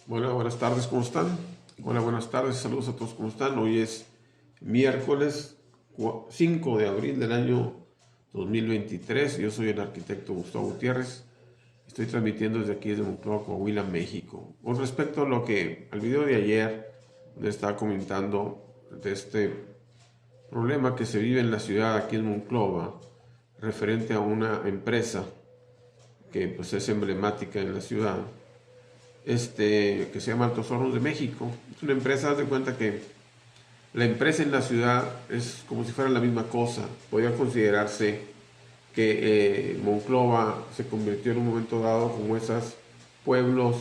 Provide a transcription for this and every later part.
Hola, buenas tardes, ¿cómo están? Hola, buenas tardes, saludos a todos, ¿cómo están? Hoy es miércoles 5 de abril del año 2023. Yo soy el arquitecto Gustavo Gutiérrez. Estoy transmitiendo desde aquí, desde Monclova, Coahuila, México. Con respecto al video de ayer, les estaba comentando de este problema que se vive en la ciudad, aquí en Monclova, referente a una empresa que pues es emblemática en la ciudad, que se llama Altos Hornos de México. Es una empresa, haz de cuenta que la empresa en la ciudad es como si fuera la misma cosa. Podría considerarse que Monclova se convirtió en un momento dado como esos pueblos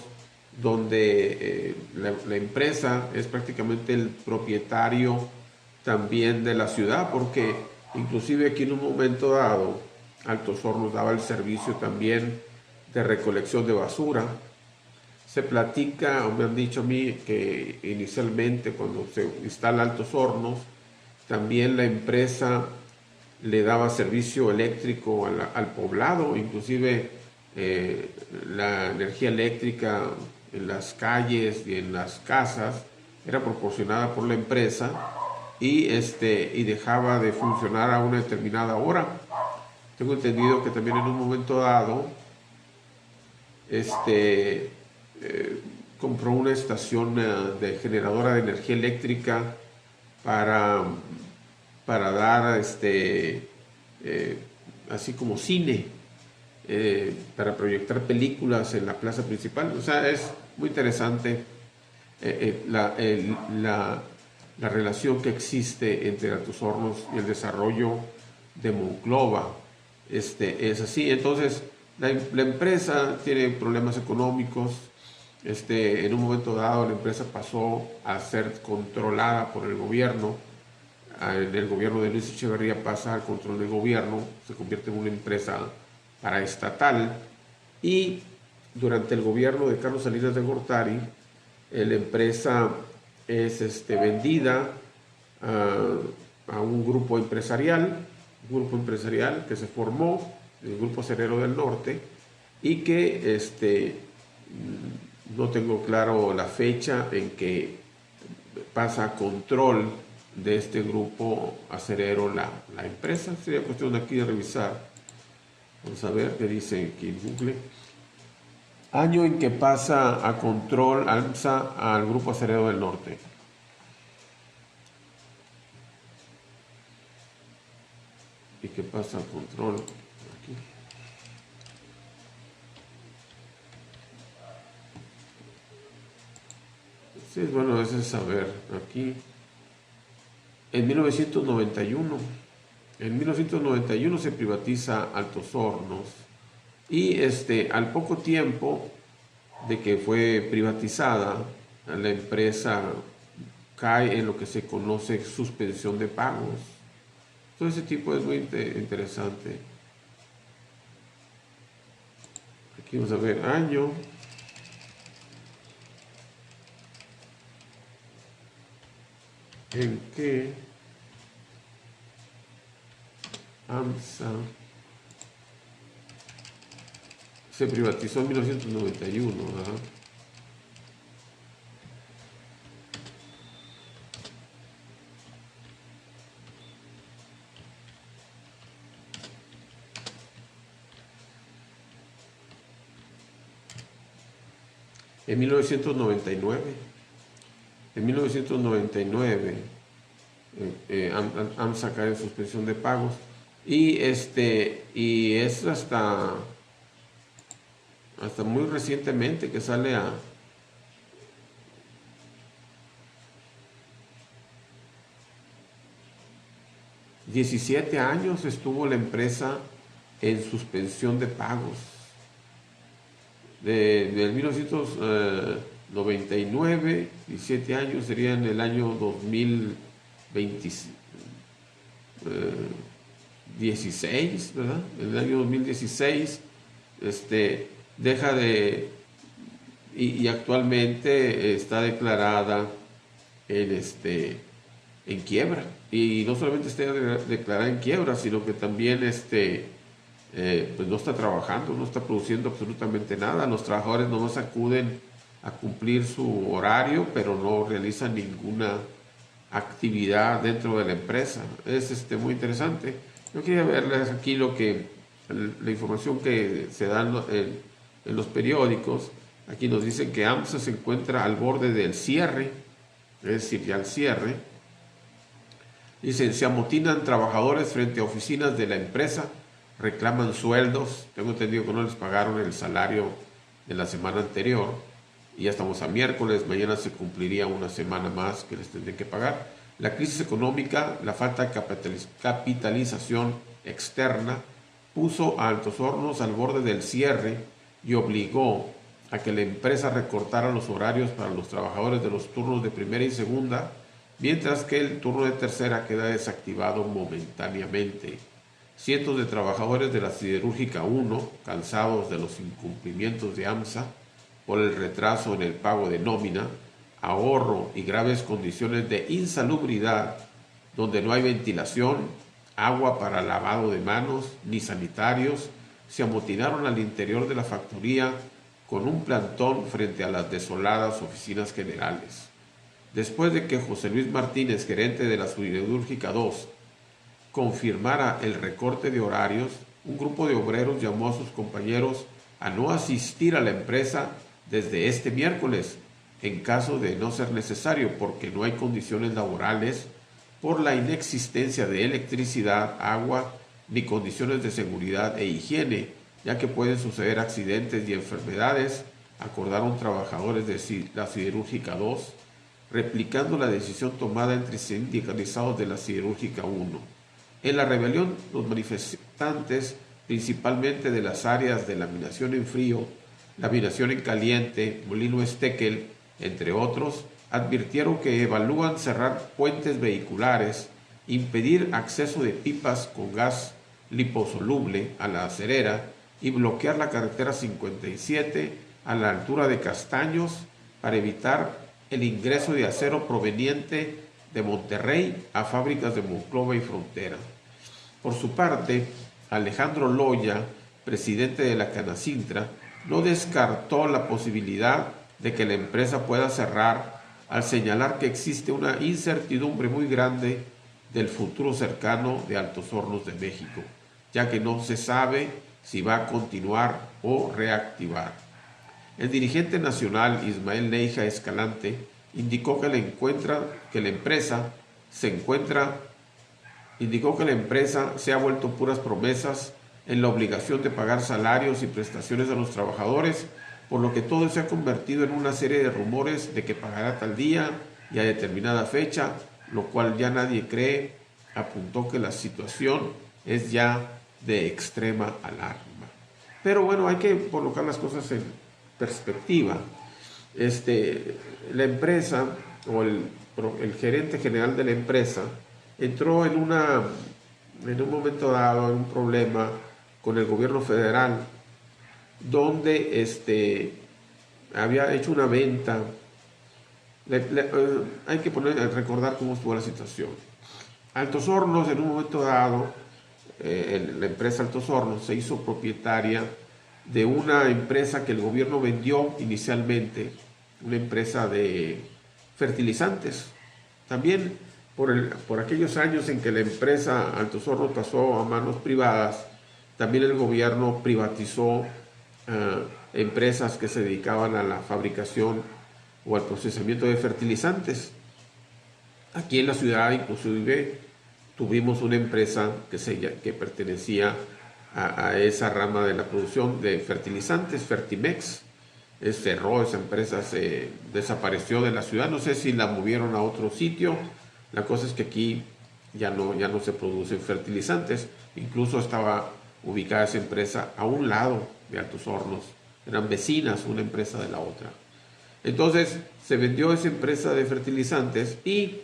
donde la empresa es prácticamente el propietario también de la ciudad, porque inclusive aquí en un momento dado Altos Hornos daba el servicio también de recolección de basura. Se platica, o me han dicho a mí, que inicialmente cuando se instala Altos Hornos, también la empresa le daba servicio eléctrico al poblado, inclusive la energía eléctrica en las calles y en las casas era proporcionada por la empresa y dejaba de funcionar a una determinada hora. Tengo entendido que también en un momento dado este, compró una estación de generadora de energía eléctrica para, para dar eh, así como cine, para proyectar películas en la plaza principal. O sea, es muy interesante la relación que existe entre Altos Hornos y el desarrollo de Monclova. Es así. Entonces, la empresa tiene problemas económicos. En un momento dado, la empresa pasó a ser controlada por el gobierno. En el gobierno de Luis Echeverría pasa al control del gobierno, se convierte en una empresa paraestatal. Y durante el gobierno de Carlos Salinas de Gortari, la empresa es vendida a un grupo empresarial que se formó, el Grupo Acerero del Norte, y que no tengo claro la fecha en que pasa a control de este grupo acerero la empresa. Sería cuestión aquí de revisar. Vamos a ver qué dice aquí en Google. Año en que pasa a control AMSA al Grupo Acerero del Norte. ¿Y qué pasa a control? Aquí. Sí, bueno, ese es saber. Aquí. En 1991. En 1991 se privatiza Altos Hornos y al poco tiempo de que fue privatizada, la empresa cae en lo que se conoce suspensión de pagos. Todo ese tipo es muy interesante. Aquí vamos a ver año. En que AMSA se privatizó en 1991, ¿verdad? En 1999. En 1999 AMSA cae en suspensión de pagos y es hasta muy recientemente que sale a 17 años estuvo la empresa en suspensión de pagos. De 1999, 17 años, sería en el año 2016, ¿verdad? En el año 2016, deja de, y actualmente está declarada en quiebra. Y no solamente está declarada en quiebra, sino que también pues no está trabajando, no está produciendo absolutamente nada. Los trabajadores nomás acuden a cumplir su horario, pero no realizan ninguna actividad dentro de la empresa. Es muy interesante. Yo quería verles aquí la información que se da en los periódicos. Aquí nos dicen que AMSA se encuentra al borde del cierre, es decir, ya al cierre. Dicen, se amotinan trabajadores frente a oficinas de la empresa, reclaman sueldos. Tengo entendido que no les pagaron el salario de la semana anterior. Y ya estamos a miércoles, mañana se cumpliría una semana más que les tendrán que pagar. La crisis económica, la falta de capitalización externa, puso a Altos Hornos al borde del cierre y obligó a que la empresa recortara los horarios para los trabajadores de los turnos de primera y segunda, mientras que el turno de tercera queda desactivado momentáneamente. Cientos de trabajadores de la Siderúrgica 1, cansados de los incumplimientos de AMSA por el retraso en el pago de nómina, ahorro y graves condiciones de insalubridad, donde no hay ventilación, agua para lavado de manos ni sanitarios, se amotinaron al interior de la factoría con un plantón frente a las desoladas oficinas generales. Después de que José Luis Martínez, gerente de la Siderúrgica 2, confirmara el recorte de horarios, un grupo de obreros llamó a sus compañeros a no asistir a la empresa desde este miércoles, en caso de no ser necesario, porque no hay condiciones laborales por la inexistencia de electricidad, agua, ni condiciones de seguridad e higiene, ya que pueden suceder accidentes y enfermedades, acordaron trabajadores de la Siderúrgica 2, replicando la decisión tomada entre sindicalizados de la Siderúrgica 1. En la rebelión, los manifestantes, principalmente de las áreas de laminación en frío, laminación en caliente, Molino Estequel, entre otros, advirtieron que evalúan cerrar puentes vehiculares, impedir acceso de pipas con gas liposoluble a la acerera y bloquear la carretera 57 a la altura de Castaños para evitar el ingreso de acero proveniente de Monterrey a fábricas de Monclova y Frontera. Por su parte, Alejandro Loya, presidente de la Canacintra, no descartó la posibilidad de que la empresa pueda cerrar al señalar que existe una incertidumbre muy grande del futuro cercano de Altos Hornos de México, ya que no se sabe si va a continuar o reactivar. El dirigente nacional Ismael Neija Escalante indicó que la empresa se ha vuelto puras promesas en la obligación de pagar salarios y prestaciones a los trabajadores, por lo que todo se ha convertido en una serie de rumores de que pagará tal día y a determinada fecha, lo cual ya nadie cree. Apuntó que la situación es ya de extrema alarma. Pero bueno, hay que colocar las cosas en perspectiva. La empresa o el gerente general de la empresa entró en un momento dado en un problema con el gobierno federal, donde había hecho una venta. Hay que recordar cómo estuvo la situación. Altos Hornos, en un momento dado, la empresa Altos Hornos se hizo propietaria de una empresa que el gobierno vendió inicialmente, una empresa de fertilizantes. También por aquellos años en que la empresa Altos Hornos pasó a manos privadas, también el gobierno privatizó empresas que se dedicaban a la fabricación o al procesamiento de fertilizantes. Aquí en la ciudad inclusive tuvimos una empresa que pertenecía a esa rama de la producción de fertilizantes, Fertimex. Cerró esa empresa, se desapareció de la ciudad, no sé si la movieron a otro sitio. La cosa es que aquí ya no se producen fertilizantes. Incluso estaba ubicada esa empresa a un lado de Altos Hornos, eran vecinas una empresa de la otra. Entonces se vendió esa empresa de fertilizantes y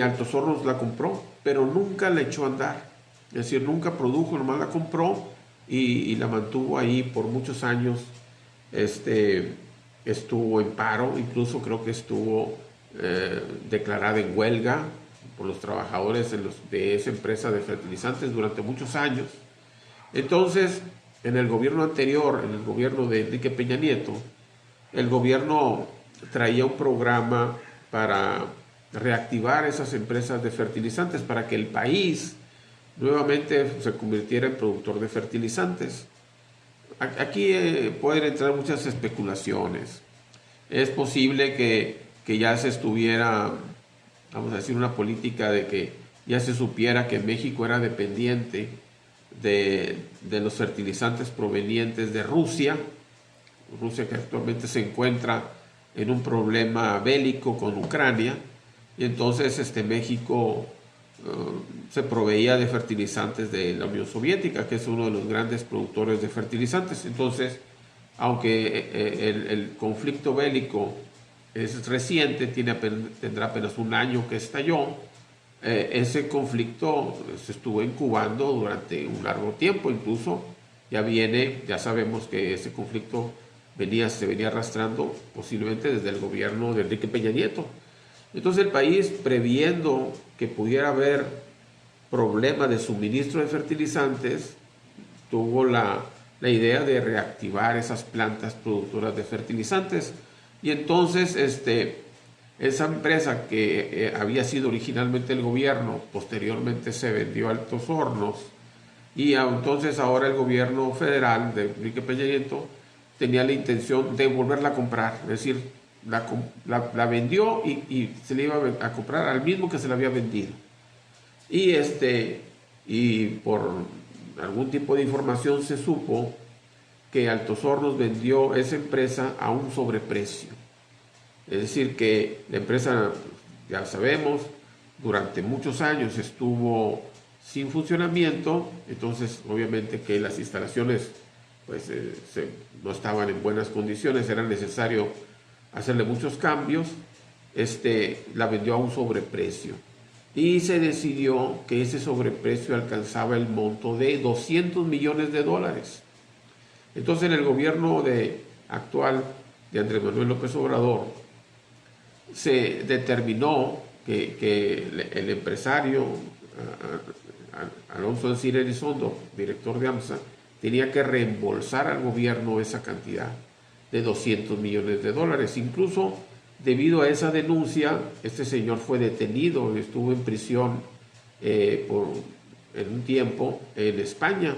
Altos Hornos la compró, pero nunca la echó a andar. Es decir, nunca produjo, nomás la compró y la mantuvo ahí por muchos años. Estuvo en paro, incluso creo que estuvo declarada en huelga por los trabajadores de esa empresa de fertilizantes durante muchos años. Entonces, en el gobierno anterior, en el gobierno de Enrique Peña Nieto, el gobierno traía un programa para reactivar esas empresas de fertilizantes para que el país nuevamente se convirtiera en productor de fertilizantes. Aquí pueden entrar muchas especulaciones. Es posible que ya se estuviera, vamos a decir, una política de que ya se supiera que México era dependiente de los fertilizantes provenientes de Rusia. Rusia que actualmente se encuentra en un problema bélico con Ucrania, y entonces México se proveía de fertilizantes de la Unión Soviética, que es uno de los grandes productores de fertilizantes. Entonces, aunque el conflicto bélico es reciente, tendrá apenas un año que estalló, ese conflicto se estuvo incubando durante un largo tiempo. Incluso ya sabemos que ese conflicto se venía arrastrando posiblemente desde el gobierno de Enrique Peña Nieto. Entonces el país, previendo que pudiera haber problema de suministro de fertilizantes, tuvo la idea de reactivar esas plantas productoras de fertilizantes. Y entonces esa empresa que había sido originalmente el gobierno, posteriormente se vendió a Altos Hornos, y entonces ahora el gobierno federal de Enrique Peña Nieto tenía la intención de volverla a comprar, es decir, la vendió y se le iba a comprar al mismo que se la había vendido. Y por algún tipo de información se supo que Altos Hornos vendió esa empresa a un sobreprecio. Es decir, que la empresa, ya sabemos, durante muchos años estuvo sin funcionamiento. Entonces obviamente que las instalaciones pues no estaban en buenas condiciones, era necesario hacerle muchos cambios. La vendió a un sobreprecio y se decidió que ese sobreprecio alcanzaba el monto de $200 millones. Entonces en el gobierno actual de Andrés Manuel López Obrador se determinó que el empresario Alonso Ancira Elizondo, director de AMSA, tenía que reembolsar al gobierno esa cantidad de $200 millones. Incluso debido a esa denuncia, este señor fue detenido, estuvo en prisión en un tiempo en España.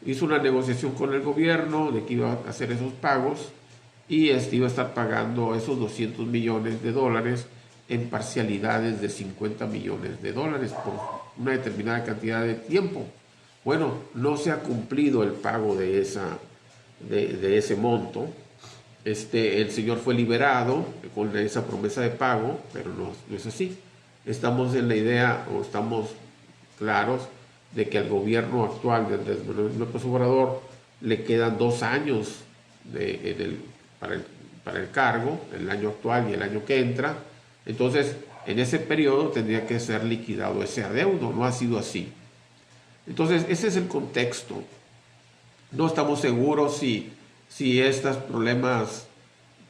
Hizo una negociación con el gobierno de que iba a hacer esos pagos y iba a estar pagando esos $200 millones en parcialidades de $50 millones por una determinada cantidad de tiempo. Bueno, no se ha cumplido el pago de ese monto. El señor fue liberado con esa promesa de pago, pero no es así. Estamos en la idea, o estamos claros, de que al gobierno actual de Andrés Manuel López Obrador le quedan 2 años para el cargo, el año actual y el año que entra. Entonces, en ese periodo tendría que ser liquidado ese adeudo. No ha sido así. Entonces, ese es el contexto. No estamos seguros si estos problemas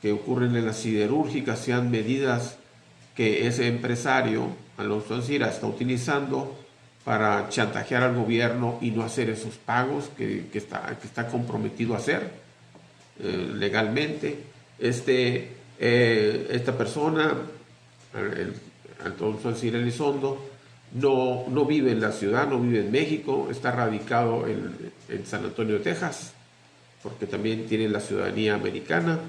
que ocurren en las siderúrgicas sean medidas que ese empresario, Alonso Ancira, está utilizando para chantajear al gobierno y no hacer esos pagos que está comprometido a hacer legalmente. Esta persona, Alonso Ancira Elizondo, no vive en la ciudad, no vive en México, está radicado en San Antonio, Texas, porque también tiene la ciudadanía americana.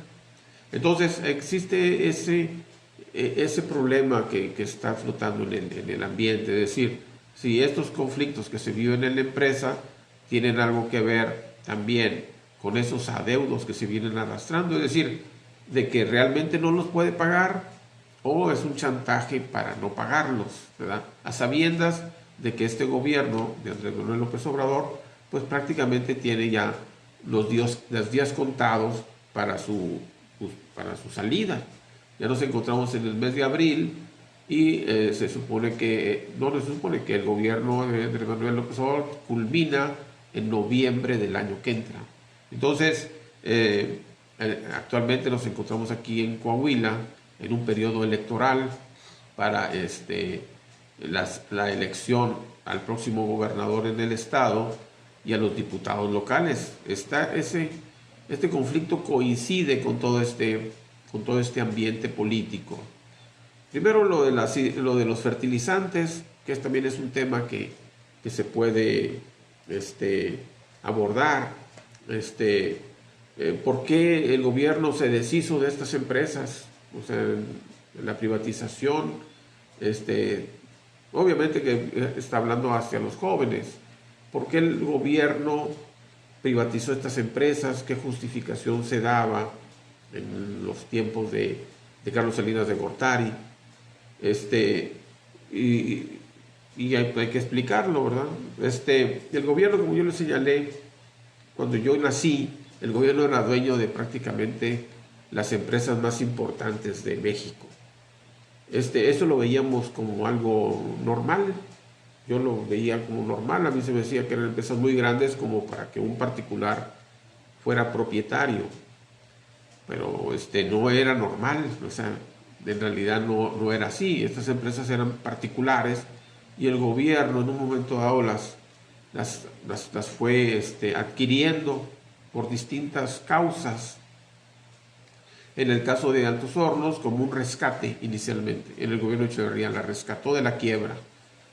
Entonces existe ese problema que está flotando en el ambiente, es decir, si estos conflictos que se viven en la empresa tienen algo que ver también con esos adeudos que se vienen arrastrando, es decir, de que realmente no los puede pagar, o es un chantaje para no pagarlos, ¿verdad? A sabiendas de que este gobierno de Andrés Manuel López Obrador pues prácticamente tiene ya los días contados para su salida. Ya nos encontramos en el mes de abril y se supone que el gobierno de Andrés Manuel López Obrador culmina en noviembre del año que entra. Entonces, actualmente nos encontramos aquí en Coahuila en un periodo electoral para la elección al próximo gobernador en el estado y a los diputados locales. este conflicto coincide con todo este ambiente político. Primero lo de los fertilizantes, que también es un tema que se puede abordar. ¿Por qué el gobierno se deshizo de estas empresas? O sea, la privatización, obviamente que está hablando hacia los jóvenes. ¿Por qué el gobierno privatizó estas empresas? ¿Qué justificación se daba en los tiempos de Carlos Salinas de Gortari? Y hay que explicarlo, ¿verdad? El gobierno, como yo le señalé, cuando yo nací, el gobierno era dueño de prácticamente las empresas más importantes de México. Eso lo veíamos como algo normal. Yo lo veía como normal. A mí se me decía que eran empresas muy grandes como para que un particular fuera propietario. Pero no era normal. O sea, en realidad no era así. Estas empresas eran particulares y el gobierno en un momento dado las fue adquiriendo por distintas causas. En el caso de Altos Hornos, como un rescate inicialmente. En el gobierno de Echeverría la rescató de la quiebra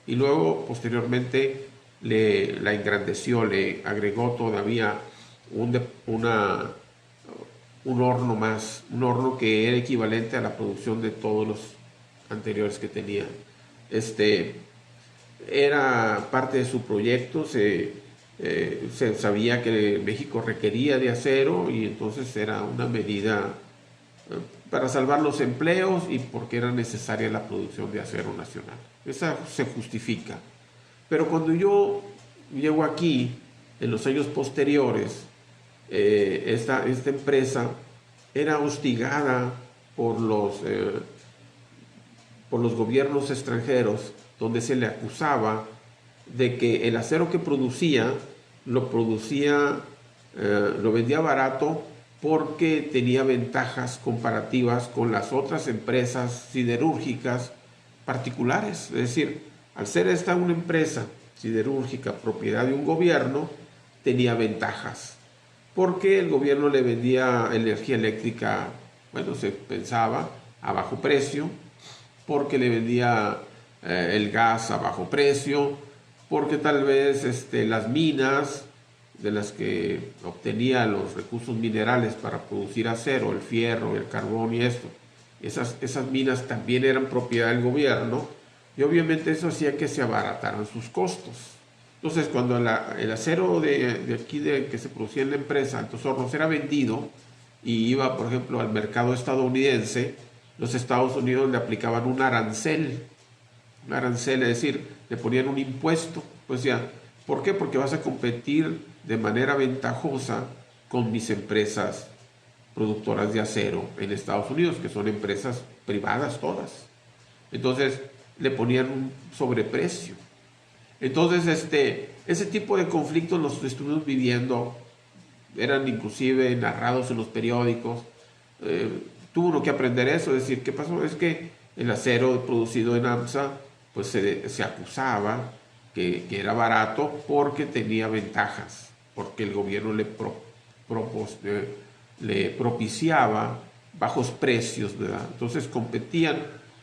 y luego posteriormente la engrandeció, le agregó todavía un horno más, un horno que era equivalente a la producción de todos los anteriores que tenía. Era parte de su proyecto, se sabía que México requería de acero y entonces era una medida para salvar los empleos y porque era necesaria la producción de acero nacional. Esa se justifica. Pero cuando yo llego aquí, en los años posteriores, esta empresa era hostigada por los gobiernos extranjeros, donde se le acusaba de que el acero que producía lo vendía barato porque tenía ventajas comparativas con las otras empresas siderúrgicas particulares. Es decir, al ser esta una empresa siderúrgica propiedad de un gobierno, tenía ventajas, porque el gobierno le vendía energía eléctrica, bueno, se pensaba, a bajo precio, porque le vendía el gas a bajo precio, porque tal vez las minas de las que obtenía los recursos minerales para producir acero, el fierro, el carbón y esto, esas minas también eran propiedad del gobierno y obviamente eso hacía que se abarataran sus costos. Entonces, cuando el acero de aquí que se producía en la empresa Altos Hornos era vendido y iba, por ejemplo, al mercado estadounidense, los Estados Unidos le aplicaban un arancel, es decir, le ponían un impuesto. Pues ya, ¿por qué? Porque vas a competir de manera ventajosa con mis empresas productoras de acero en Estados Unidos, que son empresas privadas todas. Entonces, le ponían un sobreprecio. Entonces, ese tipo de conflictos los estuvimos viviendo, eran inclusive narrados en los periódicos. Tuvo uno que aprender eso, es decir, ¿qué pasó? Es que el acero producido en AMSA, pues se acusaba que era barato porque tenía ventajas, porque el gobierno le propiciaba bajos precios, ¿verdad? Entonces competían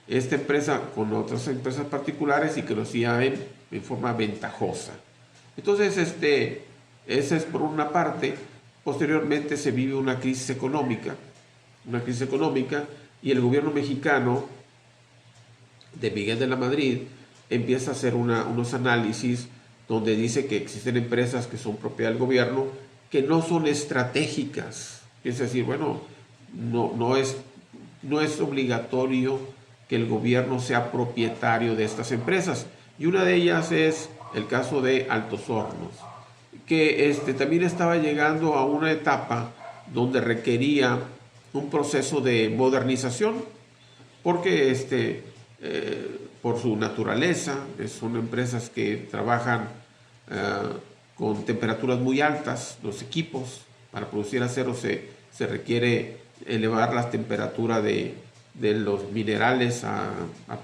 esta empresa con otras empresas particulares y que lo hacían en forma ventajosa. Entonces, esa es por una parte. Posteriormente se vive una crisis económica y el gobierno mexicano de Miguel de la Madrid empieza a hacer unos análisis donde dice que existen empresas que son propiedad del gobierno que no son estratégicas. Es decir, bueno, no es obligatorio que el gobierno sea propietario de estas empresas. Y una de ellas es el caso de Altos Hornos, que también estaba llegando a una etapa donde requería un proceso de modernización, porque por su naturaleza son empresas que trabajan con temperaturas muy altas. Los equipos para producir acero se requiere elevar la temperatura de los minerales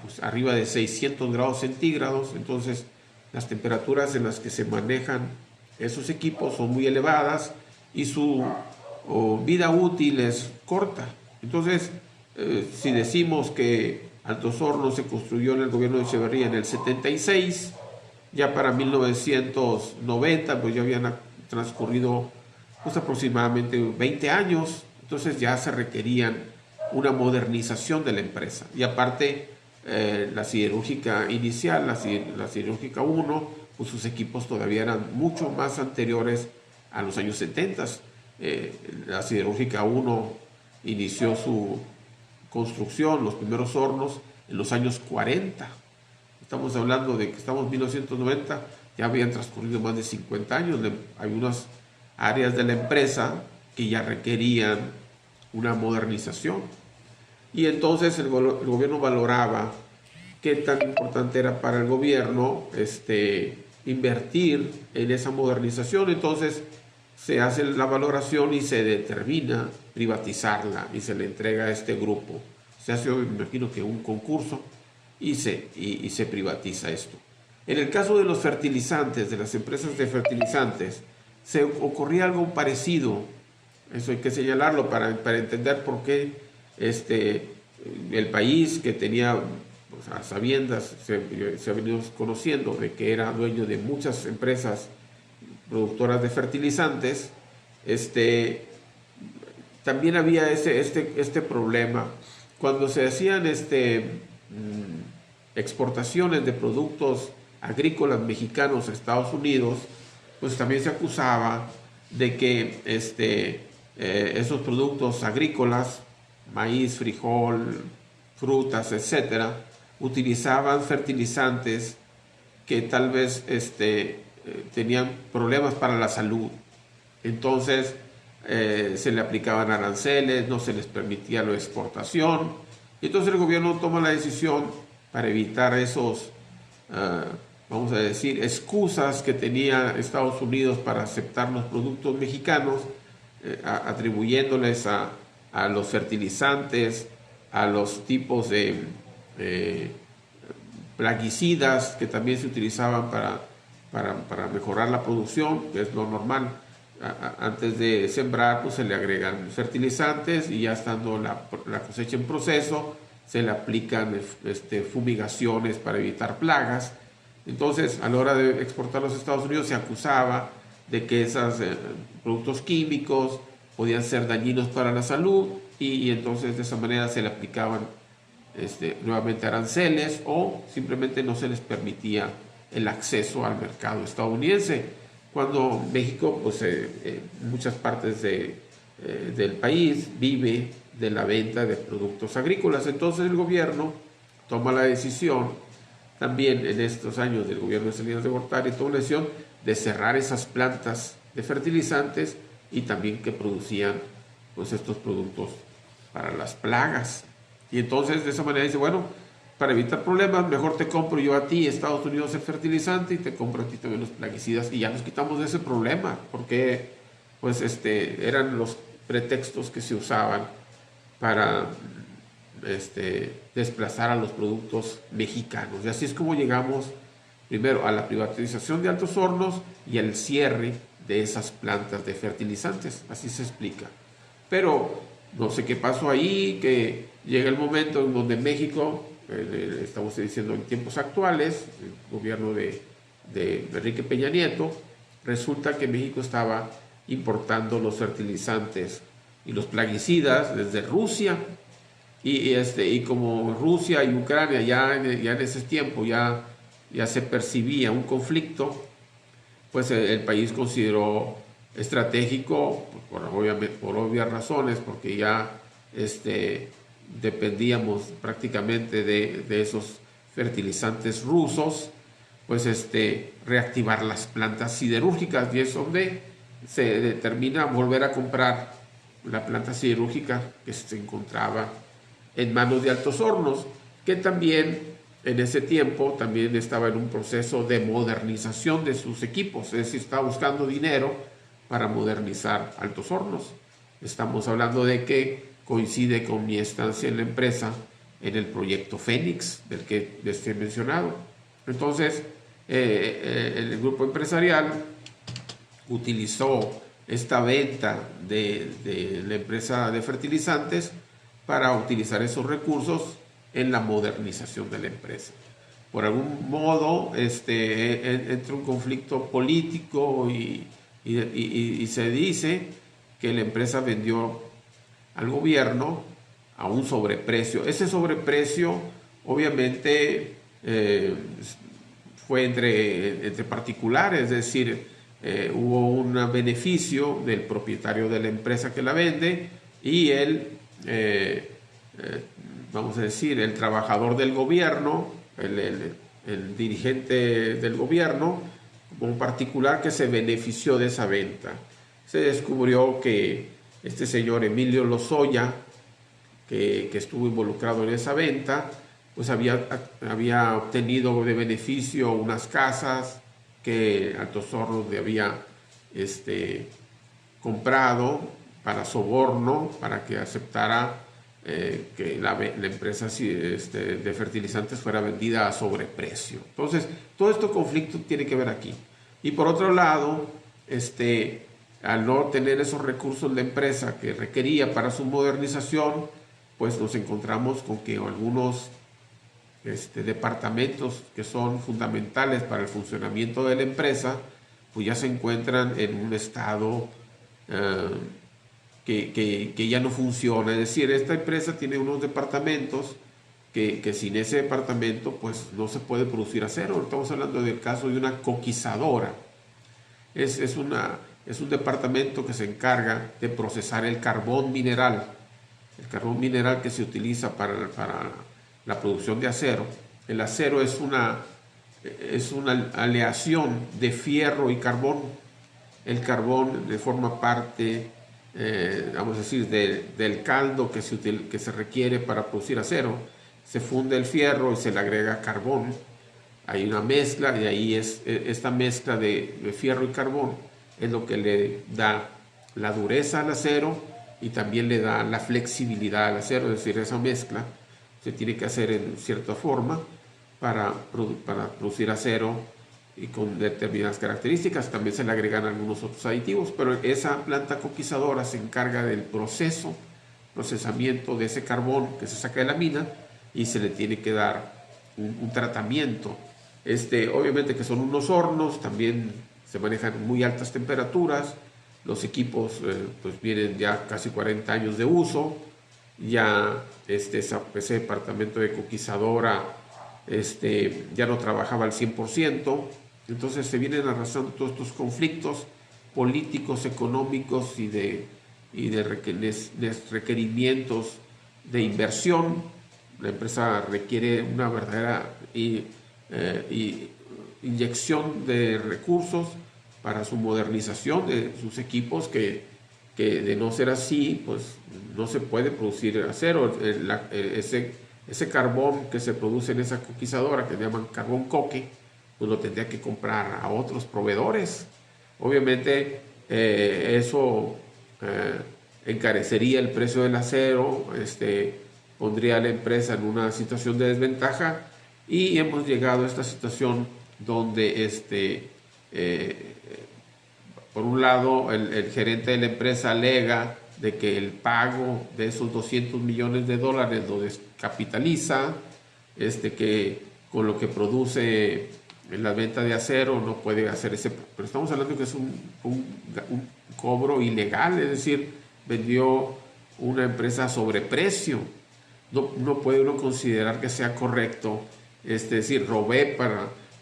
pues, arriba de 600 grados centígrados. Entonces las temperaturas en las que se manejan esos equipos son muy elevadas y su o vida útil es corta. Entonces, si decimos que Altos Hornos se construyó en el gobierno de Echeverría en el 76, ya para 1990 pues ya habían transcurrido pues aproximadamente 20 años, entonces ya se requerían una modernización de la empresa. Y aparte, la siderúrgica inicial, la siderúrgica 1, pues sus equipos todavía eran mucho más anteriores a los años 70. La siderúrgica 1 inició su construcción, los primeros hornos, en los años 40. Estamos hablando de que estamos en 1990, ya habían transcurrido más de 50 años. Hay unas áreas de la empresa que ya requerían una modernización. Y entonces el gobierno valoraba qué tan importante era para el gobierno invertir en esa modernización. Entonces se hace la valoración y se determina privatizarla y se le entrega a este grupo. Se hace, me imagino que un concurso y se privatiza esto. En el caso de los fertilizantes, de las empresas de fertilizantes, se ocurría algo parecido. Eso hay que señalarlo para entender por qué el país, que tenía, pues, a sabiendas, se ha venido conociendo de que era dueño de muchas empresas productoras de fertilizantes, también había este problema. Cuando se hacían exportaciones de productos agrícolas mexicanos a Estados Unidos, pues también se acusaba de que esos productos agrícolas, maíz, frijol, frutas, etcétera, utilizaban fertilizantes que tal vez tenían problemas para la salud. Entonces se le aplicaban aranceles, no se les permitía la exportación. Y entonces el gobierno toma la decisión para evitar esos, vamos a decir, excusas que tenía Estados Unidos para aceptar los productos mexicanos, atribuyéndoles a los fertilizantes, a los tipos de plaguicidas que también se utilizaban para mejorar la producción, que es lo normal. Antes de sembrar, pues se le agregan fertilizantes y ya estando la cosecha en proceso, se le aplican fumigaciones para evitar plagas. Entonces, a la hora de exportar a los Estados Unidos, se acusaba de que esos productos químicos podían ser dañinos para la salud y entonces de esa manera se le aplicaban nuevamente aranceles o simplemente no se les permitía el acceso al mercado estadounidense. Cuando México, pues muchas partes del país vive de la venta de productos agrícolas. Entonces el gobierno toma la decisión, también en estos años del gobierno de Salinas de Gortari, toma la decisión de cerrar esas plantas de fertilizantes y también que producían pues estos productos para las plagas. Y entonces de esa manera dice, bueno, para evitar problemas, mejor te compro yo a ti, Estados Unidos, el fertilizante y te compro a ti también los plaguicidas. Y ya nos quitamos de ese problema, porque pues eran los pretextos que se usaban para desplazar a los productos mexicanos. Y así es como llegamos primero a la privatización de Altos Hornos y al cierre de esas plantas de fertilizantes. Así se explica. Pero no sé qué pasó ahí, que llega el momento en donde México, estamos diciendo en tiempos actuales, el gobierno de Enrique Peña Nieto, resulta que México estaba importando los fertilizantes y los plaguicidas desde Rusia y como Rusia y Ucrania ya en ese tiempo ya se percibía un conflicto, pues el país consideró estratégico por obvias razones, porque ya dependíamos prácticamente de esos fertilizantes rusos, pues reactivar las plantas siderúrgicas, y es donde se determina volver a comprar la planta siderúrgica que se encontraba en manos de Altos Hornos, que también en ese tiempo también estaba en un proceso de modernización de sus equipos, es decir, estaba buscando dinero para modernizar Altos Hornos. Estamos hablando de que coincide con mi estancia en la empresa en el proyecto Fénix, del que les he mencionado. Entonces, el grupo empresarial utilizó esta venta de la empresa de fertilizantes para utilizar esos recursos en la modernización de la empresa. Por algún modo entra un conflicto político y se dice que la empresa vendió al gobierno a un sobreprecio. Ese sobreprecio obviamente fue entre particulares, es decir, hubo un beneficio del propietario de la empresa que la vende y vamos a decir, el trabajador del gobierno, el dirigente del gobierno, como un particular que se benefició de esa venta. Se descubrió que este señor Emilio Lozoya, que estuvo involucrado en esa venta, pues había obtenido de beneficio unas casas que Altos Hornos le había comprado para soborno, para que aceptara que la empresa de fertilizantes fuera vendida a sobreprecio. Entonces, todo este conflicto tiene que ver aquí. Y por otro lado, al no tener esos recursos la empresa que requería para su modernización, pues nos encontramos con que algunos departamentos que son fundamentales para el funcionamiento de la empresa, pues ya se encuentran en un estado que ya no funciona. Es decir, esta empresa tiene unos departamentos que sin ese departamento pues no se puede producir acero. Estamos hablando del caso de una coquizadora. Es un departamento que se encarga de procesar el carbón mineral que se utiliza para la producción de acero. El acero es una aleación de fierro y carbón. El carbón forma parte, vamos a decir, del caldo que se requiere para producir acero. Se funde el fierro y se le agrega carbón. Hay una mezcla y ahí esta mezcla de fierro y carbón es lo que le da la dureza al acero y también le da la flexibilidad al acero. Es decir, esa mezcla se tiene que hacer en cierta forma para producir acero y con determinadas características. También se le agregan algunos otros aditivos, pero esa planta coquizadora se encarga del procesamiento de ese carbón que se saca de la mina y se le tiene que dar un tratamiento. Obviamente que son unos hornos, también se manejan muy altas temperaturas. Los equipos pues vienen ya casi 40 años de uso. Ya ese departamento de coquizadora ya no trabajaba al 100%. Entonces se vienen arrastrando todos estos conflictos políticos, económicos y de requerimientos de inversión. La empresa requiere una verdadera inyección de recursos para su modernización de sus equipos, que de no ser así, pues no se puede producir acero. Ese carbón que se produce en esa coquizadora, que le llaman carbón coque, pues lo tendría que comprar a otros proveedores. Obviamente eso encarecería el precio del acero, pondría a la empresa en una situación de desventaja, y hemos llegado a esta situación donde por un lado el gerente de la empresa alega de que el pago de esos $200 millones lo descapitaliza, que con lo que produce en la venta de acero no puede hacer pero estamos hablando que es un cobro ilegal, es decir, vendió una empresa a sobreprecio. No puede uno considerar que sea correcto, es decir,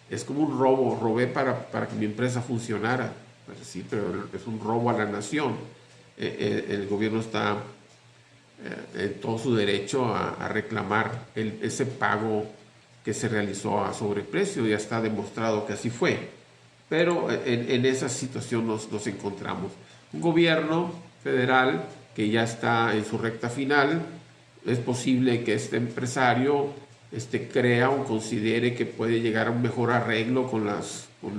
es como un robo, robé para que mi empresa funcionara. Pues sí, pero es un robo a la nación. El gobierno está en todo su derecho a reclamar ese pago que se realizó a sobreprecio. Ya está demostrado que así fue. Pero en esa situación nos encontramos. Un gobierno federal que ya está en su recta final. Es posible que este empresario crea o considere que puede llegar a un mejor arreglo con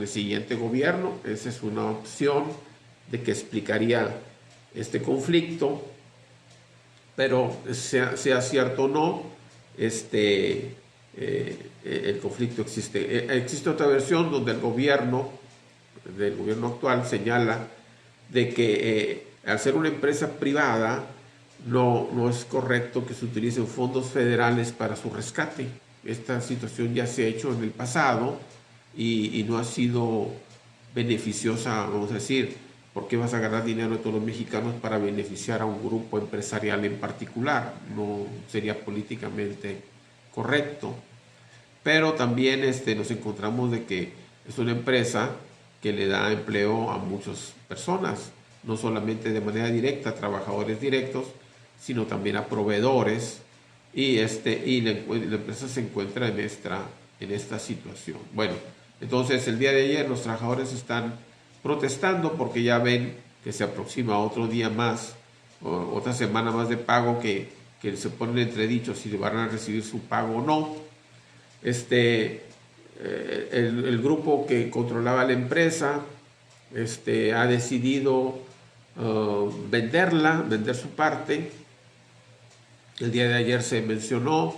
el siguiente gobierno. Esa es una opción de que explicaría este conflicto, pero sea cierto o no, el conflicto existe. Existe otra versión donde el gobierno actual señala de que al ser una empresa privada no es correcto que se utilicen fondos federales para su rescate. Esta situación ya se ha hecho en el pasado y no ha sido beneficiosa, vamos a decir. ¿Por qué vas a ganar dinero de todos los mexicanos para beneficiar a un grupo empresarial en particular? No sería políticamente correcto. Pero también nos encontramos de que es una empresa que le da empleo a muchas personas, no solamente de manera directa a trabajadores directos, sino también a proveedores, y la empresa se encuentra en esta situación. Bueno, entonces el día de ayer los trabajadores están protestando porque ya ven que se aproxima otro día más, otra semana más de pago que se ponen entredicho si van a recibir su pago o no. El grupo que controlaba la empresa ha decidido vender su parte. El día de ayer se mencionó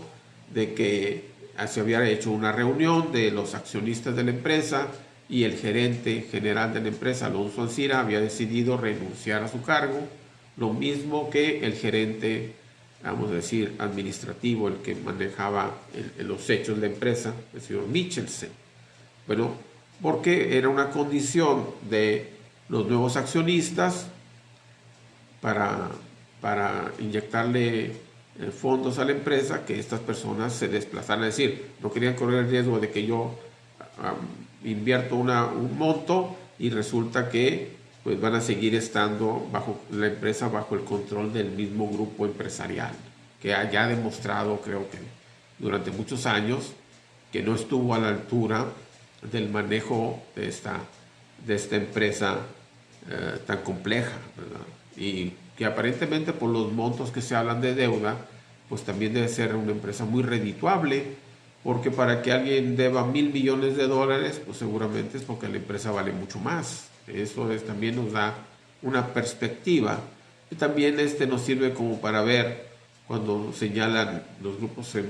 de que se había hecho una reunión de los accionistas de la empresa y el gerente general de la empresa, Alonso Ancira, había decidido renunciar a su cargo, lo mismo que el gerente, vamos a decir, administrativo, el que manejaba los hechos de la empresa, el señor Michelsen. Bueno, porque era una condición de los nuevos accionistas para inyectarle fondos a la empresa, que estas personas se desplazaran, es decir, no querían correr el riesgo de que yo invierto un monto y resulta que pues van a seguir estando bajo la empresa, bajo el control del mismo grupo empresarial, que ha demostrado, creo que durante muchos años, que no estuvo a la altura del manejo de esta empresa tan compleja, ¿verdad? Y que aparentemente por los montos que se hablan de deuda, pues también debe ser una empresa muy redituable, porque para que alguien deba $1,000 millones, pues seguramente es porque la empresa vale mucho más. Eso también nos da una perspectiva, y también nos sirve como para ver cuando señalan los grupos de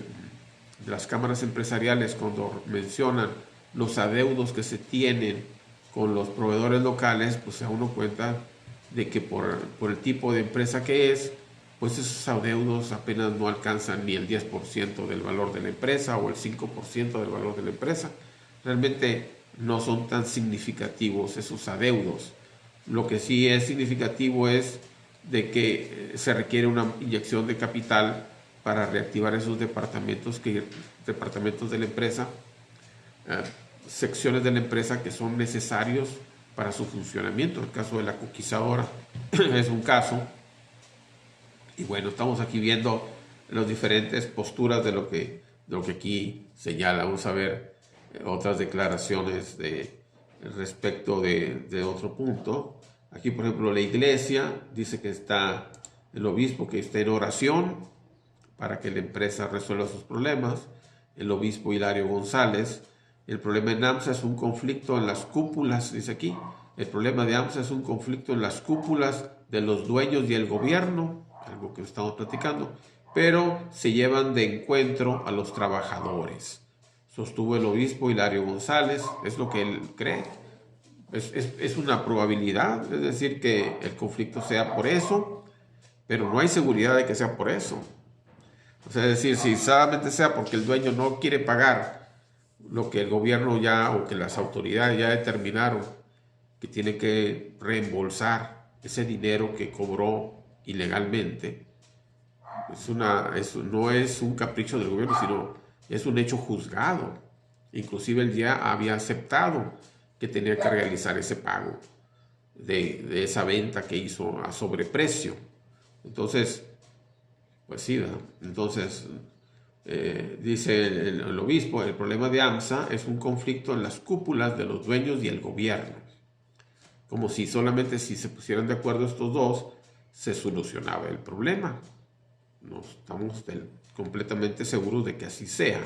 las cámaras empresariales, cuando mencionan los adeudos que se tienen con los proveedores locales, pues se da uno cuenta de que por el tipo de empresa que es, pues esos adeudos apenas no alcanzan ni el 10% del valor de la empresa o el 5% del valor de la empresa. Realmente no son tan significativos esos adeudos. Lo que sí es significativo es de que se requiere una inyección de capital para reactivar esos departamentos de la empresa, secciones de la empresa que son necesarios para su funcionamiento. El caso de la coquizadora es un caso. Y bueno, estamos aquí viendo las diferentes posturas de lo que aquí señala. Vamos a ver otras declaraciones respecto de otro punto. Aquí, por ejemplo, la iglesia dice que está el obispo, que está en oración para que la empresa resuelva sus problemas. El obispo Hilario González: el problema en AMSA es un conflicto en las cúpulas, dice aquí. El problema de AMSA es un conflicto en las cúpulas de los dueños y el gobierno, algo que estamos platicando, pero se llevan de encuentro a los trabajadores, sostuvo el obispo Hilario González. Es lo que él cree. Es una probabilidad, es decir, que el conflicto sea por eso, pero no hay seguridad de que sea por eso. O sea, es decir, si solamente sea porque el dueño no quiere pagar lo que el gobierno o que las autoridades ya determinaron que tiene que reembolsar ese dinero que cobró ilegalmente, no es un capricho del gobierno, sino es un hecho juzgado. Inclusive él ya había aceptado que tenía que realizar ese pago de esa venta que hizo a sobreprecio. Entonces, pues sí, ¿verdad? Entonces, dice el obispo: el problema de AMSA es un conflicto en las cúpulas de los dueños y el gobierno. Como si solamente si se pusieran de acuerdo estos dos, se solucionaba el problema. No estamos completamente seguros de que así sea.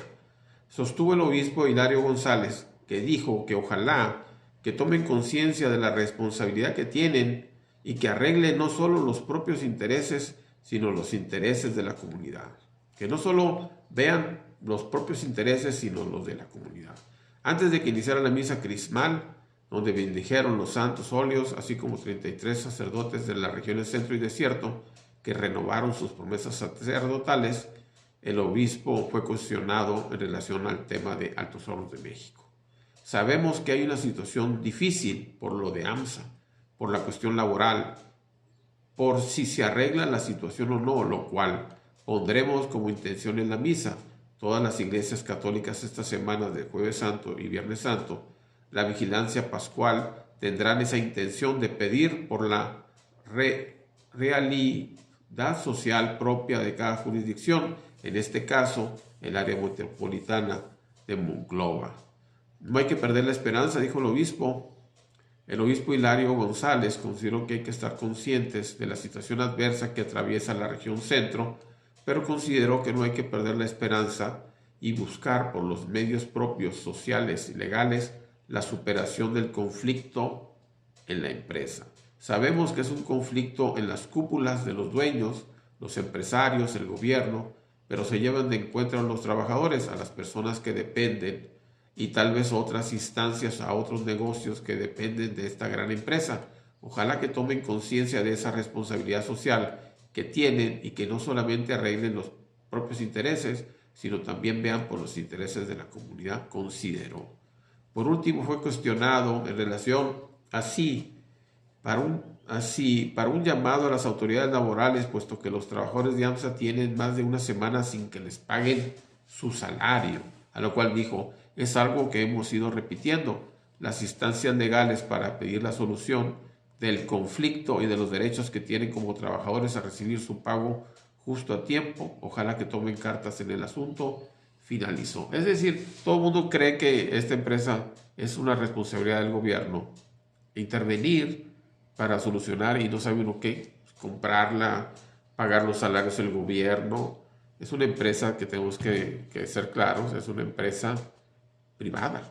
Sostuvo el obispo Hilario González, que dijo que ojalá que tomen conciencia de la responsabilidad que tienen y que arreglen no solo los propios intereses, sino los intereses de la comunidad. Que no solo vean los propios intereses, sino los de la comunidad. Antes de que iniciara la misa crismal, donde bendijeron los santos óleos, así como 33 sacerdotes de las regiones centro y desierto, que renovaron sus promesas sacerdotales. El obispo fue cuestionado en relación al tema de Altos Hornos de México. Sabemos que hay una situación difícil por lo de AMSA, por la cuestión laboral, por si se arregla la situación o no, lo cual pondremos como intención en la misa. Todas las iglesias católicas estas semanas de Jueves Santo y Viernes Santo, la vigilancia pascual, tendrán esa intención de pedir por la realidad social propia de cada jurisdicción, en este caso el área metropolitana de Monclova. No hay que perder la esperanza, dijo el obispo. El obispo Hilario González consideró que hay que estar conscientes de la situación adversa que atraviesa la región centro, pero consideró que no hay que perder la esperanza y buscar por los medios propios, sociales y legales la superación del conflicto en la empresa. Sabemos que es un conflicto en las cúpulas de los dueños, los empresarios, el gobierno, pero se llevan de encuentro a los trabajadores, a las personas que dependen y tal vez otras instancias, a otros negocios que dependen de esta gran empresa. Ojalá que tomen conciencia de esa responsabilidad social que tienen y que no solamente arreglen los propios intereses, sino también vean por los intereses de la comunidad, consideró. Por último, fue cuestionado en relación para un llamado a las autoridades laborales, puesto que los trabajadores de AMSA tienen más de una semana sin que les paguen su salario, a lo cual dijo: es algo que hemos ido repitiendo. Las instancias legales para pedir la solución del conflicto y de los derechos que tienen como trabajadores a recibir su pago justo a tiempo. Ojalá que tomen cartas en el asunto, finalizó. Es decir, todo el mundo cree que esta empresa es una responsabilidad del gobierno intervenir para solucionar, y no sabe uno qué, comprarla, pagar los salarios del gobierno. Es una empresa que tenemos que ser claros, es una empresa privada,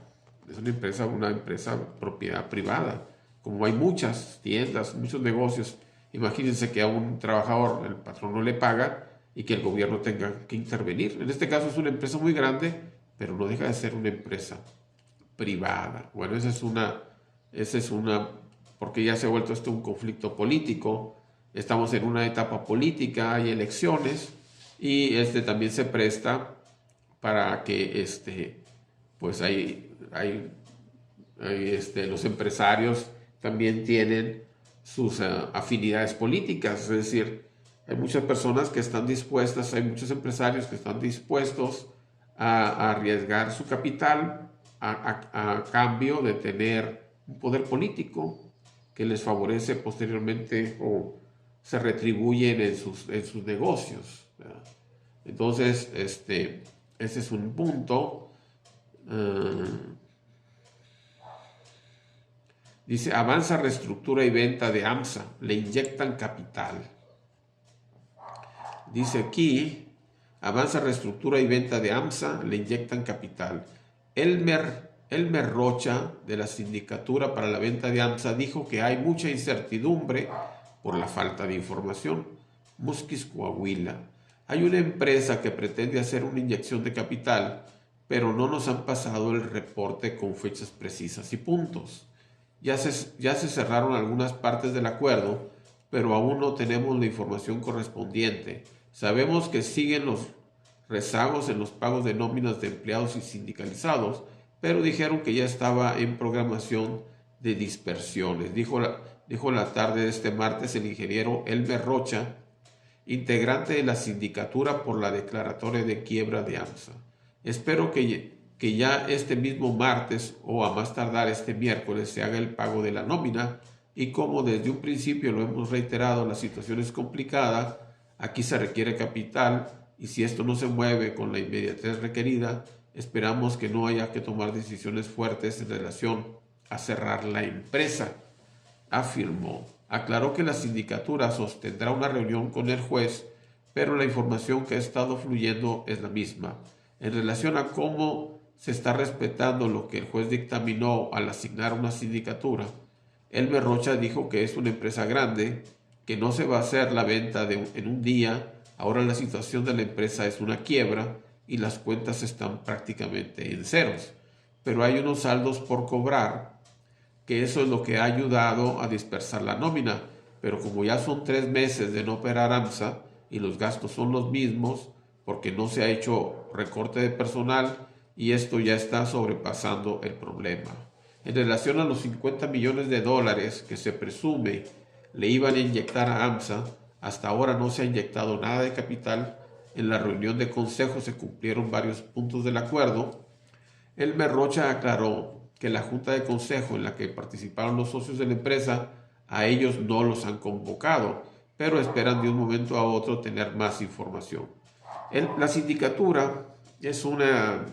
es una empresa propiedad privada. Como hay muchas tiendas, muchos negocios, imagínense que a un trabajador el patrón no le paga y que el gobierno tenga que intervenir. En este caso es una empresa muy grande, pero no deja de ser una empresa privada. Bueno, esa es una, porque ya se ha vuelto esto un conflicto político. Estamos en una etapa política, hay elecciones, y también se presta para que pues los empresarios también tienen sus afinidades políticas. Es decir, hay muchas personas que están dispuestas, hay muchos empresarios que están dispuestos a arriesgar su capital a cambio de tener un poder político que les favorece posteriormente o se retribuyen en sus negocios, ¿verdad? Entonces, ese es un punto. Dice: avanza reestructura y venta de AMSA, le inyectan capital. Dice aquí: avanza reestructura y venta de AMSA, le inyectan capital. Elmer Rocha, de la Sindicatura para la Venta de AMSA, dijo que hay mucha incertidumbre por la falta de información. Musquis, Coahuila: hay una empresa que pretende hacer una inyección de capital, pero no nos han pasado el reporte con fechas precisas y puntos. Ya se cerraron algunas partes del acuerdo, pero aún no tenemos la información correspondiente. Sabemos que siguen los rezagos en los pagos de nóminas de empleados y sindicalizados, pero dijeron que ya estaba en programación de dispersiones. Dijo la tarde de este martes el ingeniero Elmer Rocha, integrante de la Sindicatura por la declaratoria de quiebra de AMSA. Espero que ya este mismo martes o a más tardar este miércoles se haga el pago de la nómina, y como desde un principio lo hemos reiterado, la situación es complicada, aquí se requiere capital, y si esto no se mueve con la inmediatez requerida, esperamos que no haya que tomar decisiones fuertes en relación a cerrar la empresa, afirmó. Aclaró que la sindicatura sostendrá una reunión con el juez, pero la información que ha estado fluyendo es la misma. En relación a cómo se está respetando lo que el juez dictaminó al asignar una sindicatura, Elmer Rocha dijo que es una empresa grande, que no se va a hacer la venta en un día. Ahora la situación de la empresa es una quiebra y las cuentas están prácticamente en ceros, pero hay unos saldos por cobrar que eso es lo que ha ayudado a dispersar la nómina. Pero como ya son 3 meses de no operar AMSA y los gastos son los mismos, porque no se ha hecho recorte de personal y esto ya está sobrepasando el problema. En relación a los 50 millones de dólares que se presume le iban a inyectar a AMSA, hasta ahora no se ha inyectado nada de capital. En la reunión de consejo se cumplieron varios puntos del acuerdo. Elmer Rocha aclaró que la junta de consejo en la que participaron los socios de la empresa, a ellos no los han convocado, pero esperan de un momento a otro tener más información. La sindicatura es una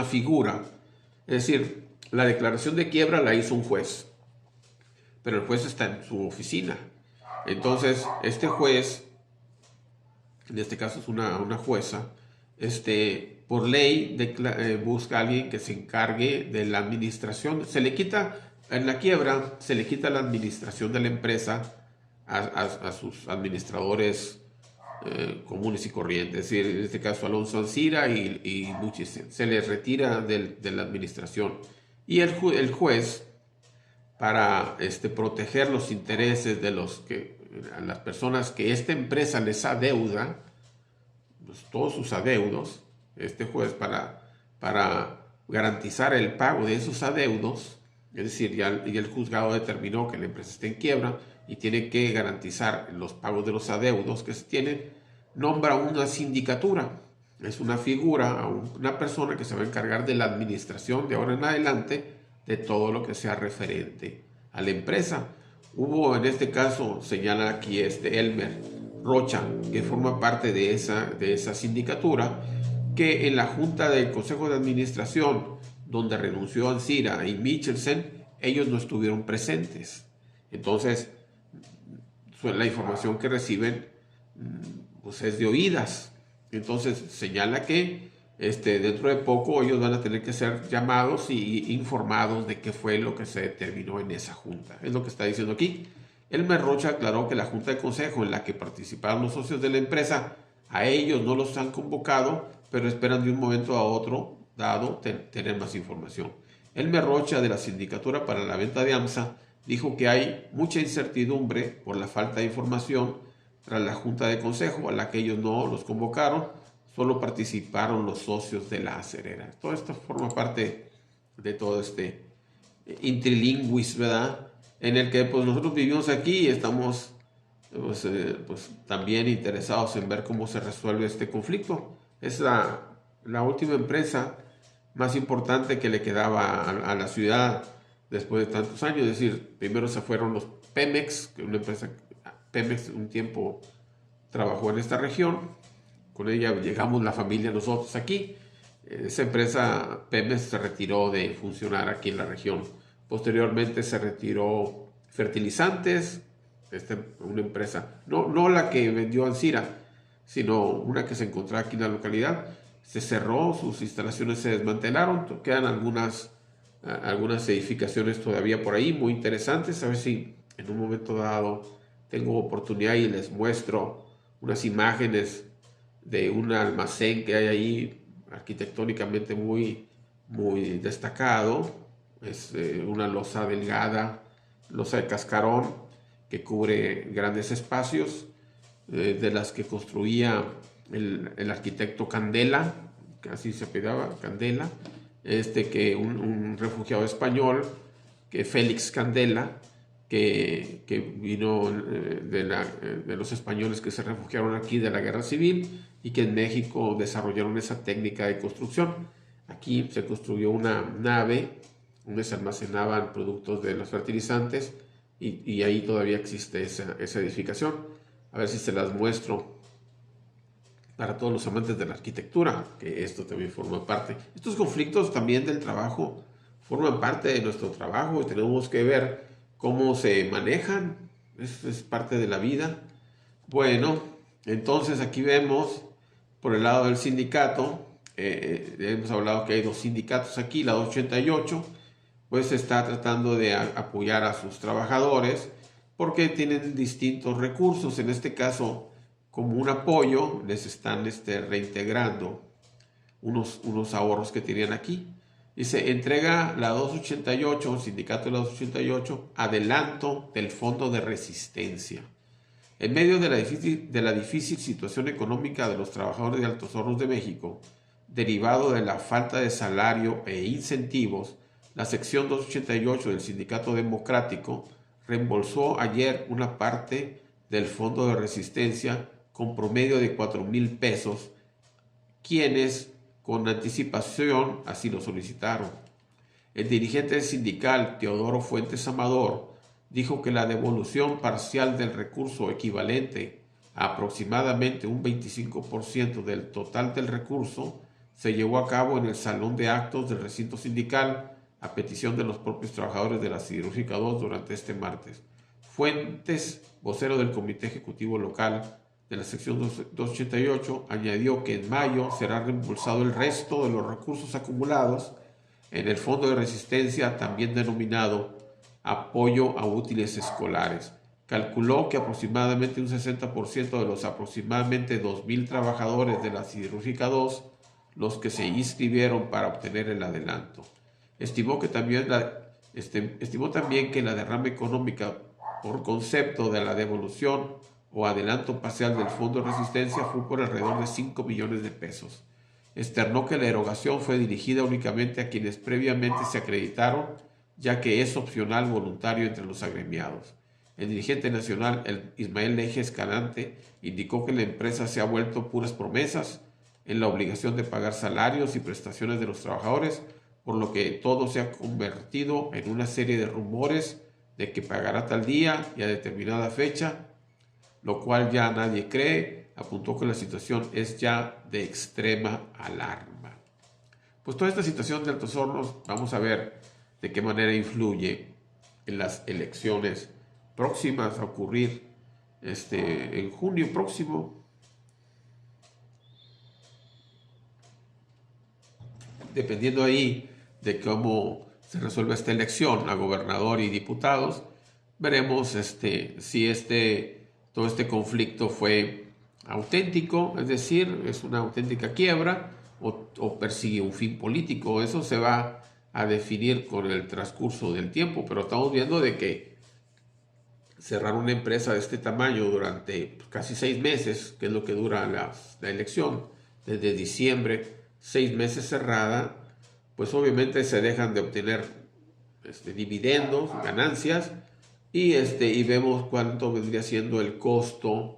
figura, es decir, la declaración de quiebra la hizo un juez, pero el juez está en su oficina. Entonces, este juez, en este caso es una jueza, por ley busca a alguien que se encargue de la administración. En la quiebra, se le quita la administración de la empresa a sus administradores comunes y corrientes, es decir, en este caso Alonso Ancira y Luchis, se les retira de la administración. Y el juez, para proteger los intereses de a las personas que esta empresa les adeuda, pues, todos sus adeudos, este juez para garantizar el pago de esos adeudos, es decir, y el juzgado determinó que la empresa está en quiebra y tiene que garantizar los pagos de los adeudos que se tienen, nombra una sindicatura. Es una figura, una persona que se va a encargar de la administración de ahora en adelante de todo lo que sea referente a la empresa. Hubo, en este caso, señala aquí Elmer Rocha, que forma parte de esa sindicatura, que en la junta del consejo de administración, donde renunció Ancira y Michelsen, ellos no estuvieron presentes. Entonces, la información que reciben pues es de oídas. Entonces señala que dentro de poco ellos van a tener que ser llamados y informados de qué fue lo que se determinó en esa junta. Es lo que está diciendo aquí. Elmer Rocha aclaró que la junta de consejo en la que participaron los socios de la empresa, a ellos no los han convocado, pero esperan de un momento a otro dado tener más información. Elmer Rocha, de la Sindicatura para la Venta de AMSA, dijo que hay mucha incertidumbre por la falta de información tras la junta de consejo, a la que ellos no los convocaron, solo participaron los socios de la acerera. Todo esto forma parte de todo este intrilingüis, ¿verdad? En el que pues nosotros vivimos aquí y estamos pues también interesados en ver cómo se resuelve este conflicto. Es la última empresa más importante que le quedaba a la ciudad después de tantos años. Es decir, primero se fueron los Pemex, que una empresa, Pemex un tiempo trabajó en esta región, con ella llegamos la familia nosotros aquí. Esa empresa Pemex se retiró de funcionar aquí en la región. Posteriormente se retiró Fertilizantes, una empresa, no la que vendió Ancira, sino una que se encontraba aquí en la localidad. Se cerró, sus instalaciones se desmantelaron, quedan algunas edificaciones todavía por ahí muy interesantes. A ver si en un momento dado tengo oportunidad y les muestro unas imágenes de un almacén que hay ahí arquitectónicamente muy, muy destacado. Es una losa delgada, losa de cascarón, que cubre grandes espacios, de las que construía el arquitecto Candela, que así se apellidaba, Candela, que un refugiado español, que Félix Candela, que vino de los españoles que se refugiaron aquí de la Guerra Civil y que en México desarrollaron esa técnica de construcción. Aquí se construyó una nave donde se almacenaban productos de los fertilizantes y ahí todavía existe esa edificación. A ver si se las muestro para todos los amantes de la arquitectura, que esto también forma parte. Estos conflictos también del trabajo forman parte de nuestro trabajo y tenemos que ver cómo se manejan. Es parte de la vida. Bueno, entonces aquí vemos por el lado del sindicato, hemos hablado que hay 2 sindicatos aquí, la 288, pues está tratando de apoyar a sus trabajadores porque tienen distintos recursos. En este caso, como un apoyo, les están reintegrando unos ahorros que tenían aquí. Dice, entrega la 288, el sindicato de la 288, adelanto del fondo de resistencia. En medio de la difícil situación económica de los trabajadores de Altos Hornos de México, derivado de la falta de salario e incentivos, la sección 288 del Sindicato Democrático reembolsó ayer una parte del fondo de resistencia con promedio de 4,000 pesos, quienes con anticipación así lo solicitaron. El dirigente sindical Teodoro Fuentes Amador dijo que la devolución parcial del recurso equivalente a aproximadamente un 25% del total del recurso se llevó a cabo en el salón de actos del recinto sindical a petición de los propios trabajadores de la Siderúrgica 2 durante este martes. Fuentes, vocero del Comité Ejecutivo Local de la sección 288, añadió que en mayo será reembolsado el resto de los recursos acumulados en el Fondo de Resistencia, también denominado Apoyo a Útiles Escolares. Calculó que aproximadamente un 60% de los aproximadamente 2,000 trabajadores de la Siderúrgica 2, los que se inscribieron para obtener el adelanto. Estimó también que la derrama económica por concepto de la devolución o adelanto parcial del Fondo de Resistencia fue por alrededor de 5 millones de pesos. Externó que la erogación fue dirigida únicamente a quienes previamente se acreditaron, ya que es opcional voluntario entre los agremiados. El dirigente nacional, Ismael Leje Escalante, indicó que la empresa se ha vuelto puras promesas en la obligación de pagar salarios y prestaciones de los trabajadores, por lo que todo se ha convertido en una serie de rumores de que pagará tal día y a determinada fecha, lo cual ya nadie cree. Apuntó que la situación es ya de extrema alarma. Pues toda esta situación de Altos Hornos, vamos a ver de qué manera influye en las elecciones próximas a ocurrir en junio próximo. Dependiendo ahí de cómo se resuelve esta elección a gobernador y diputados, veremos si todo este conflicto fue auténtico, es decir, es una auténtica quiebra o persigue un fin político. Eso se va a definir con el transcurso del tiempo, pero estamos viendo de que cerrar una empresa de este tamaño durante casi 6 meses, que es lo que dura la elección, desde diciembre, 6 meses cerrada, pues obviamente se dejan de obtener dividendos, ganancias, y vemos cuánto vendría siendo el costo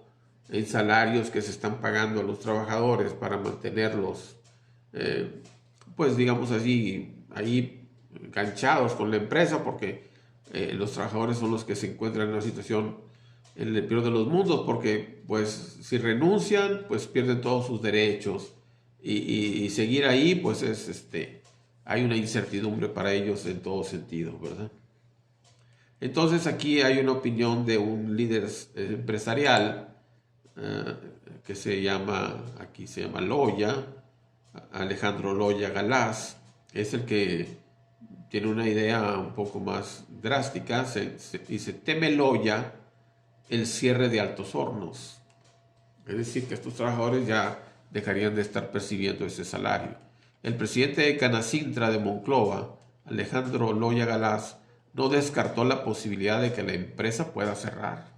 en salarios que se están pagando a los trabajadores para mantenerlos, pues digamos así, ahí enganchados con la empresa, porque los trabajadores son los que se encuentran en una situación en el peor de los mundos, porque pues si renuncian, pues pierden todos sus derechos, y seguir ahí, pues hay una incertidumbre para ellos en todo sentido, ¿verdad? Entonces aquí hay una opinión de un líder empresarial que se llama Loya, Alejandro Loya Galás. Es el que tiene una idea un poco más drástica. Dice, teme Loya el cierre de Altos Hornos. Es decir, que estos trabajadores ya dejarían de estar percibiendo ese salario. El presidente de Canacintra de Monclova, Alejandro Loya Galás, no descartó la posibilidad de que la empresa pueda cerrar.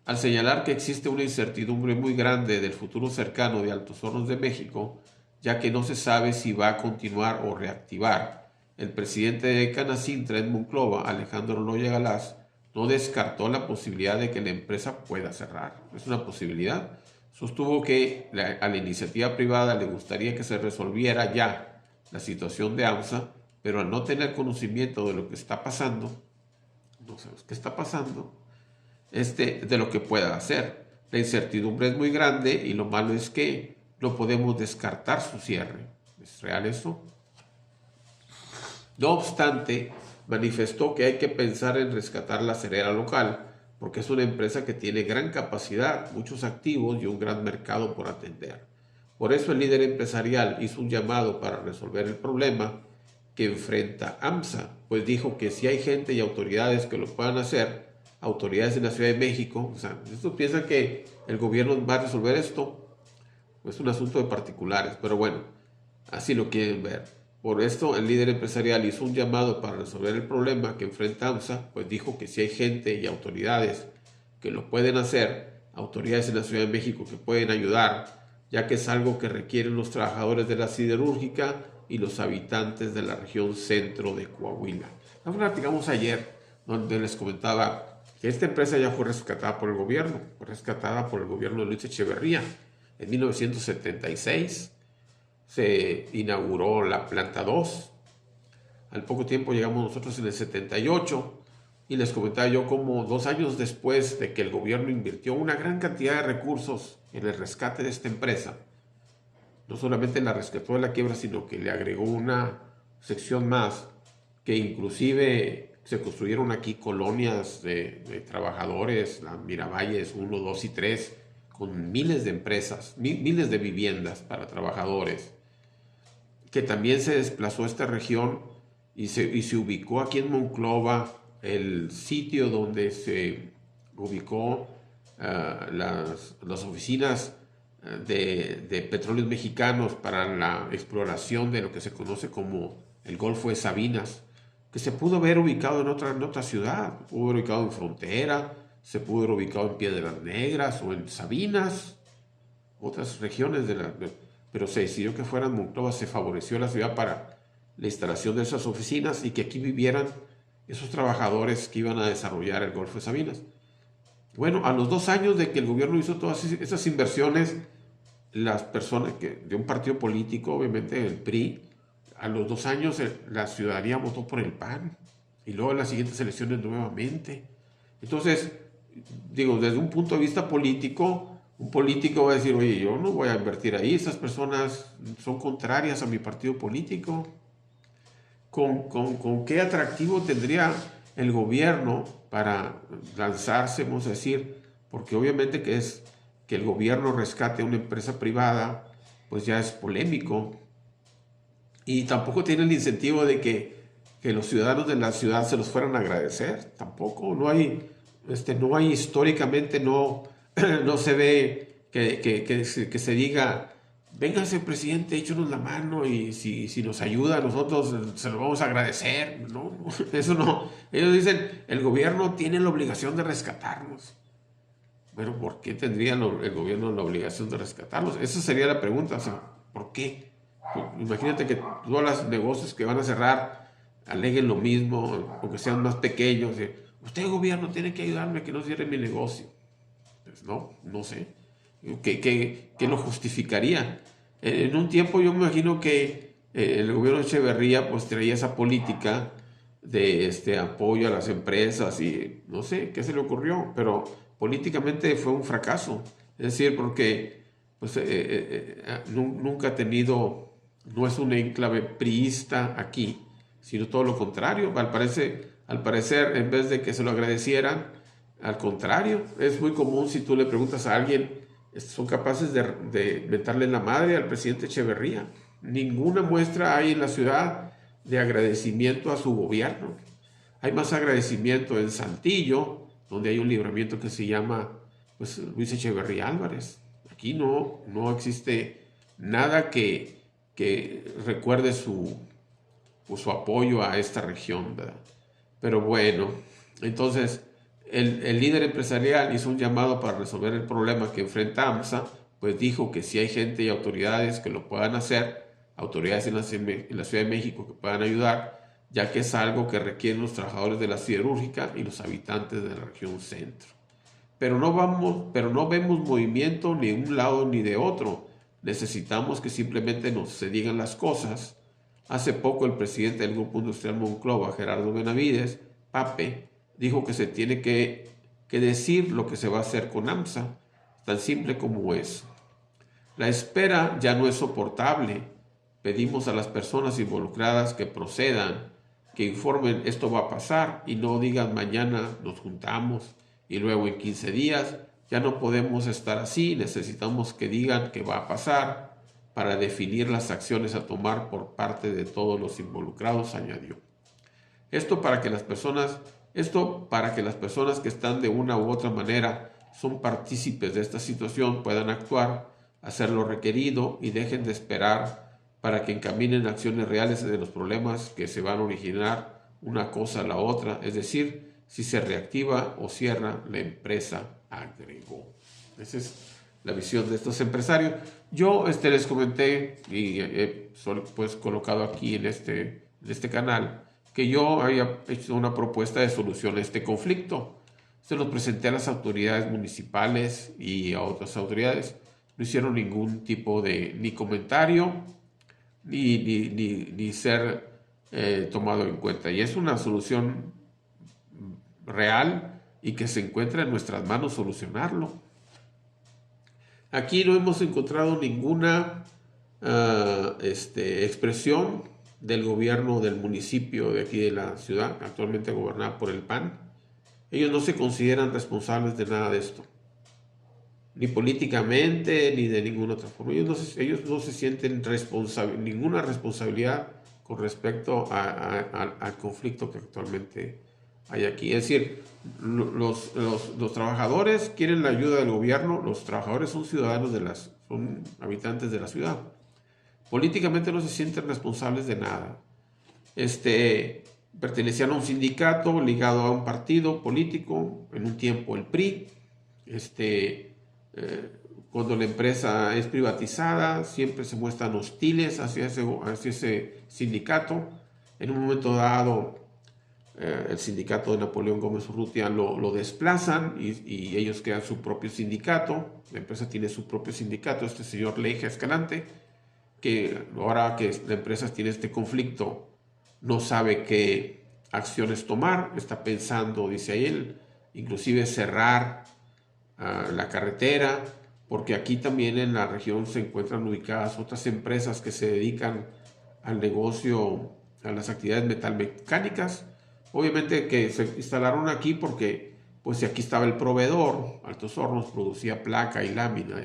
Al señalar que existe una incertidumbre muy grande del futuro cercano de Altos Hornos de México, ya que no se sabe si va a continuar o reactivar, el presidente de Canacintra en Monclova, Alejandro Loya Galás, no descartó la posibilidad de que la empresa pueda cerrar. Es una posibilidad. Sostuvo que a la iniciativa privada le gustaría que se resolviera ya la situación de AMSA, pero al no tener conocimiento de lo que está pasando, no sabemos qué está pasando, de lo que pueda hacer. La incertidumbre es muy grande y lo malo es que no podemos descartar su cierre. ¿Es real eso? No obstante, manifestó que hay que pensar en rescatar la acerera local, porque es una empresa que tiene gran capacidad, muchos activos y un gran mercado por atender. Por eso el líder empresarial hizo un llamado para resolver el problema que enfrenta AMSA, pues dijo que si hay gente y autoridades que lo puedan hacer, autoridades en la Ciudad de México, o sea, estos piensan que el gobierno va a resolver esto, es un asunto de particulares, pero bueno, así lo quieren ver. Por esto, el líder empresarial hizo un llamado para resolver el problema que enfrenta AMSA, pues dijo que si hay gente y autoridades que lo pueden hacer, autoridades en la Ciudad de México que pueden ayudar, ya que es algo que requieren los trabajadores de la siderúrgica y los habitantes de la región centro de Coahuila. Nos platicamos ayer, donde les comentaba que esta empresa ya fue rescatada por el gobierno, de Luis Echeverría. En 1976 se inauguró la planta 2. Al poco tiempo llegamos nosotros en el 78 y les comentaba yo cómo 2 años después de que el gobierno invirtió una gran cantidad de recursos en el rescate de esta empresa, no solamente la rescató de la quiebra, sino que le agregó una sección más, que inclusive se construyeron aquí colonias de trabajadores, la Miravalles 1, 2 y 3, con miles de empresas, miles de viviendas para trabajadores, que también se desplazó a esta región y se ubicó aquí en Monclova, el sitio donde se ubicó las oficinas de Petróleos Mexicanos para la exploración de lo que se conoce como el Golfo de Sabinas, que se pudo haber ubicado en otra ciudad, se pudo haber ubicado en Frontera, se pudo haber ubicado en Piedras Negras o en Sabinas, otras regiones pero se decidió que fuera en Monclova, se favoreció la ciudad para la instalación de esas oficinas y que aquí vivieran esos trabajadores que iban a desarrollar el Golfo de Sabinas. Bueno, a los 2 años de que el gobierno hizo todas esas inversiones, las personas de un partido político, obviamente el PRI, a los 2 años la ciudadanía votó por el PAN y luego en las siguientes elecciones nuevamente. Entonces, digo, desde un punto de vista político, un político va a decir, oye, yo no voy a invertir ahí, esas personas son contrarias a mi partido político. ¿Con qué atractivo tendría el gobierno para lanzarse, vamos a decir? Porque obviamente que el gobierno rescate a una empresa privada, pues ya es polémico. Y tampoco tiene el incentivo de que los ciudadanos de la ciudad se los fueran a agradecer. Tampoco, no hay históricamente, no se ve que se diga, véngase presidente, échenos la mano y si nos ayuda a nosotros se lo vamos a agradecer. No, eso no. Ellos dicen, el gobierno tiene la obligación de rescatarnos. Bueno, ¿por qué tendría el gobierno la obligación de rescatarlos? Esa sería la pregunta, o sea, ¿por qué? Pues, imagínate que todos los negocios que van a cerrar aleguen lo mismo, aunque sean más pequeños. Usted, gobierno, tiene que ayudarme a que no cierre mi negocio. Pues no sé. ¿Qué lo justificaría? En un tiempo yo me imagino que el gobierno de Echeverría pues traía esa política de apoyo a las empresas y no sé qué se le ocurrió, pero políticamente fue un fracaso. Es decir, porque pues, nunca ha tenido, no es un enclave priista aquí, sino todo lo contrario. Al parecer, en vez de que se lo agradecieran, al contrario, es muy común si tú le preguntas a alguien, son capaces de meterle la madre al presidente Echeverría. Ninguna muestra hay en la ciudad de agradecimiento a su gobierno. Hay más agradecimiento en Saltillo, donde hay un libramiento que se llama pues, Luis Echeverría Álvarez. Aquí no existe nada que recuerde su apoyo a esta región, ¿verdad? Pero bueno, entonces el líder empresarial hizo un llamado para resolver el problema que enfrenta AMSA, pues dijo que si hay gente y autoridades que lo puedan hacer, autoridades en la Ciudad de México que puedan ayudar, ya que es algo que requieren los trabajadores de la siderúrgica y los habitantes de la región centro. Pero no vemos movimiento ni de un lado ni de otro. Necesitamos que simplemente se digan las cosas. Hace poco el presidente del Grupo Industrial Monclova, Gerardo Benavides, Pape, dijo que se tiene que decir lo que se va a hacer con AMSA, tan simple como eso. La espera ya no es soportable. Pedimos a las personas involucradas que procedan, que informen esto va a pasar y no digan mañana nos juntamos y luego en 15 días. Ya no podemos estar así, necesitamos que digan qué va a pasar para definir las acciones a tomar por parte de todos los involucrados, añadió. Esto para que las personas que están de una u otra manera son partícipes de esta situación puedan actuar hacer lo requerido y dejen de esperar para que encaminen acciones reales de los problemas que se van a originar una cosa a la otra, es decir, si se reactiva o cierra la empresa, agregó. Esa es la visión de estos empresarios. Yo les comenté y he pues colocado aquí en este canal que yo había hecho una propuesta de solución a este conflicto. Se lo presenté a las autoridades municipales y a otras autoridades. No hicieron ningún tipo de ni comentario ni ser tomado en cuenta. Y es una solución real y que se encuentra en nuestras manos solucionarlo. Aquí no hemos encontrado ninguna expresión del gobierno del municipio de aquí de la ciudad, actualmente gobernada por el PAN. Ellos no se consideran responsables de nada de esto, ni políticamente, ni de ninguna otra forma. Ellos no se sienten ninguna responsabilidad con respecto al conflicto que actualmente hay aquí. Es decir, los trabajadores quieren la ayuda del gobierno, los trabajadores son ciudadanos son habitantes de la ciudad. Políticamente no se sienten responsables de nada. Pertenecían a un sindicato ligado a un partido político, en un tiempo el PRI. Cuando la empresa es privatizada, siempre se muestran hostiles hacia ese sindicato. En un momento dado, el sindicato de Napoleón Gómez Urrutia lo desplazan y ellos crean su propio sindicato. La empresa tiene su propio sindicato. Este señor Leija Escalante, que ahora que la empresa tiene este conflicto, no sabe qué acciones tomar, está pensando, dice él, inclusive cerrar la carretera, porque aquí también en la región se encuentran ubicadas otras empresas que se dedican al negocio, a las actividades metalmecánicas. Obviamente que se instalaron aquí porque pues aquí estaba el proveedor, Altos Hornos producía placa y lámina,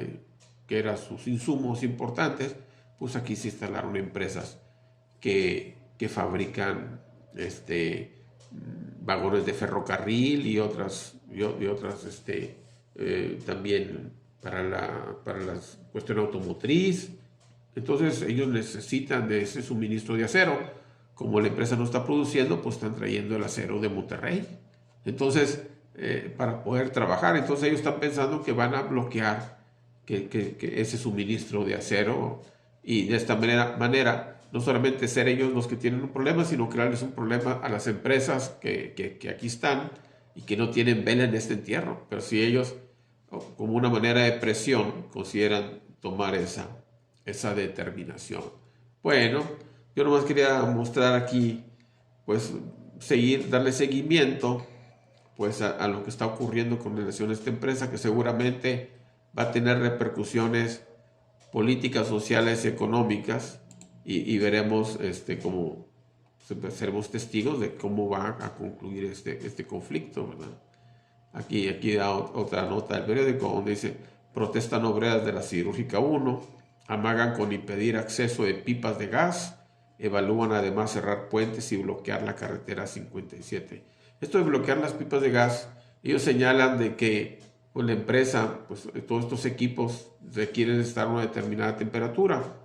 que eran sus insumos importantes, pues aquí se instalaron empresas que fabrican vagones de ferrocarril y otras también para la cuestión automotriz. Entonces ellos necesitan de ese suministro de acero. Como la empresa no está produciendo, pues están trayendo el acero de Monterrey. Entonces, para poder trabajar, entonces ellos están pensando que van a bloquear que ese suministro de acero, y de esta manera no solamente ser ellos los que tienen un problema, sino crearles un problema a las empresas que aquí están y que no tienen vela en este entierro. Pero si ellos, como una manera de presión, consideran tomar esa determinación. Bueno, yo nomás quería mostrar aquí, pues darle seguimiento pues a lo que está ocurriendo con relación a esta empresa, que seguramente va a tener repercusiones políticas, sociales, económicas, y veremos cómo seremos testigos de cómo va a concluir este conflicto, ¿verdad? Aquí da otra nota del periódico donde dice: protestan obreras de la Siderúrgica 1, amagan con impedir acceso de pipas de gas, evalúan además cerrar puentes y bloquear la carretera 57. Esto de bloquear las pipas de gas, ellos señalan de que pues, la empresa, pues todos estos equipos requieren estar a una determinada temperatura.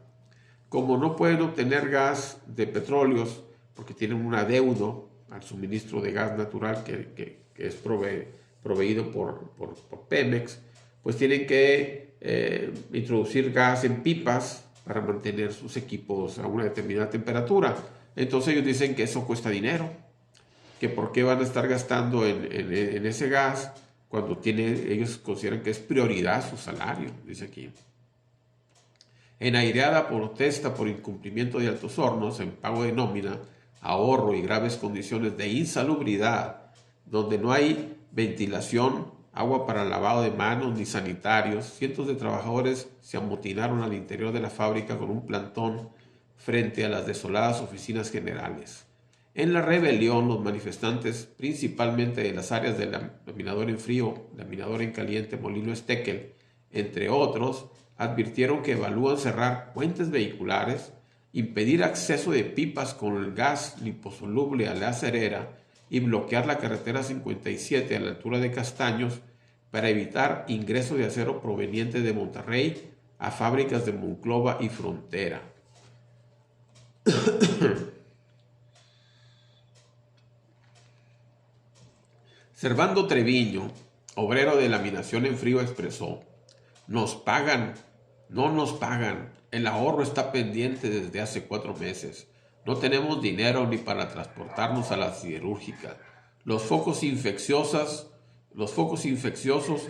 Como no pueden obtener gas de petróleos porque tienen un adeudo al suministro de gas natural que es proveído por Pemex, pues tienen que introducir gas en pipas para mantener sus equipos a una determinada temperatura. Entonces ellos dicen que eso cuesta dinero, que por qué van a estar gastando en ese gas cuando ellos consideran que es prioridad su salario, dice aquí. En aireada protesta por incumplimiento de Altos Hornos en pago de nómina, ahorro y graves condiciones de insalubridad, donde no hay ventilación, agua para lavado de manos ni sanitarios, cientos de trabajadores se amotinaron al interior de la fábrica con un plantón frente a las desoladas oficinas generales. En la rebelión, los manifestantes, principalmente de las áreas del laminador en frío, laminador en caliente, Molino Estequel, entre otros, advirtieron que evalúan cerrar puentes vehiculares, impedir acceso de pipas con el gas liposoluble a la acerera y bloquear la carretera 57 a la altura de Castaños para evitar ingreso de acero proveniente de Monterrey a fábricas de Monclova y Frontera. Servando Treviño, obrero de laminación en frío, expresó: nos pagan, no nos pagan, el ahorro está pendiente desde hace 4 meses. No tenemos dinero ni para transportarnos a la siderúrgica. Los focos infecciosos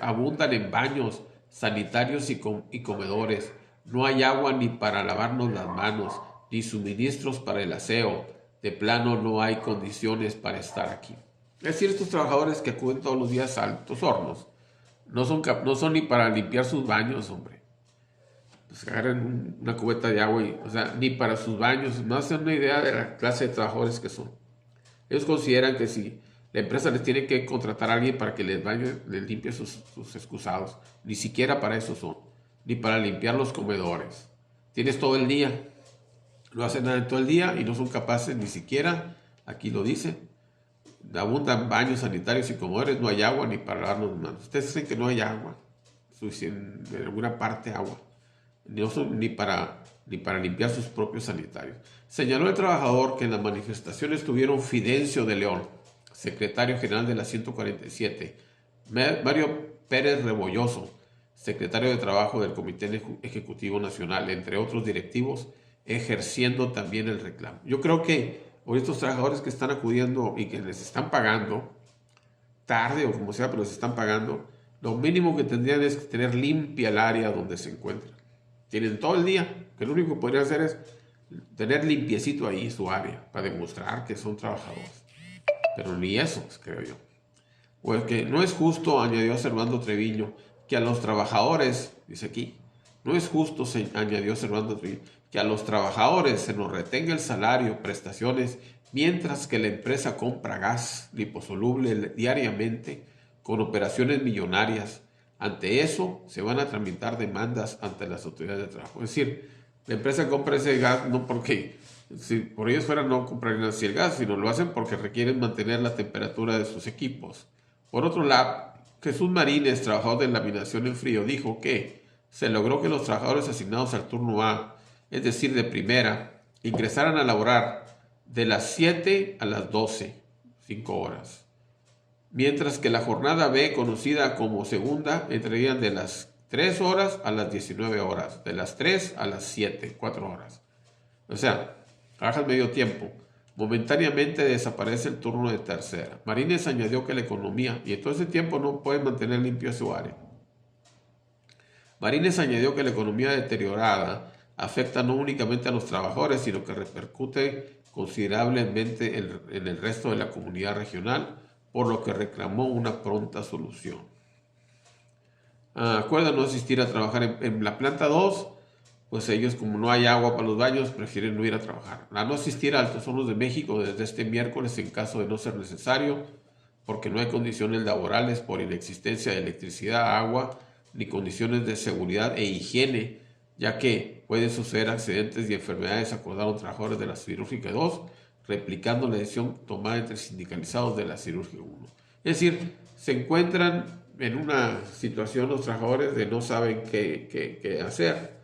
abundan en baños, sanitarios y comedores. No hay agua ni para lavarnos las manos, ni suministros para el aseo. De plano no hay condiciones para estar aquí. Es decir, estos trabajadores que acuden todos los días a Altos Hornos no son ni para limpiar sus baños, hombre. Pues agarran una cubeta de agua y, o sea, ni para sus baños. No hacen una idea de la clase de trabajadores que son. Ellos consideran que si la empresa les tiene que contratar a alguien para que les limpie sus excusados, ni siquiera para eso son, ni para limpiar los comedores. Tienes todo el día, no hacen nada en todo el día y no son capaces ni siquiera, aquí lo dice, abundan baños sanitarios y comedores, no hay agua ni para lavarnos las manos. Ustedes dicen que no hay agua, en alguna parte agua, ni para limpiar sus propios sanitarios. Señaló el trabajador que en la manifestación estuvieron Fidencio de León, secretario general de la 147, Mario Pérez Rebolloso, secretario de Trabajo del Comité Ejecutivo Nacional, entre otros directivos, ejerciendo también el reclamo. Yo creo que hoy estos trabajadores que están acudiendo y que les están pagando, tarde o como sea, pero les están pagando, lo mínimo que tendrían es tener limpia el área donde se encuentran. Tienen todo el día, que lo único que podrían hacer es tener limpiecito ahí su área, para demostrar que son trabajadores. Pero ni eso, creo yo. Pues que no es justo, añadió Servando Treviño, que a los trabajadores, dice aquí, no es justo, añadió Servando Treviño, que a los trabajadores se nos retenga el salario, prestaciones, mientras que la empresa compra gas liposoluble diariamente con operaciones millonarias. Ante eso, se van a tramitar demandas ante las autoridades de trabajo. Es decir, la empresa compra ese gas no porque, si por ellos fuera, no comprarían así el gas, sino lo hacen porque requieren mantener la temperatura de sus equipos. Por otro lado, Jesús Marínez, trabajador de laminación en frío, dijo que se logró que los trabajadores asignados al turno A, es decir, de primera, ingresaran a laborar de las 7 a las 12, 5 horas. Mientras que la jornada B, conocida como segunda, entrarían de las 3 horas a las 19 horas, de las 3 a las 7, 4 horas. O sea, trabajan medio tiempo. Momentáneamente desaparece el turno de tercera. Marínez añadió que la economía, y en todo ese tiempo no pueden mantener limpio su área. Marínez añadió que la economía deteriorada afecta no únicamente a los trabajadores, sino que repercute considerablemente en el resto de la comunidad regional, por lo que reclamó una pronta solución. Acuerdan no asistir a trabajar en la planta 2, pues ellos, como no hay agua para los baños, prefieren no ir a trabajar. A no asistir a Altos Hornos de México desde este miércoles en caso de no ser necesario, porque no hay condiciones laborales por inexistencia de electricidad, agua, ni condiciones de seguridad e higiene, ya que pueden suceder accidentes y enfermedades, acordaron trabajadores de la Siderúrgica 2, replicando la decisión tomada entre sindicalizados de la Siderúrgica 1. Es decir, se encuentran en una situación los trabajadores de no saben qué hacer.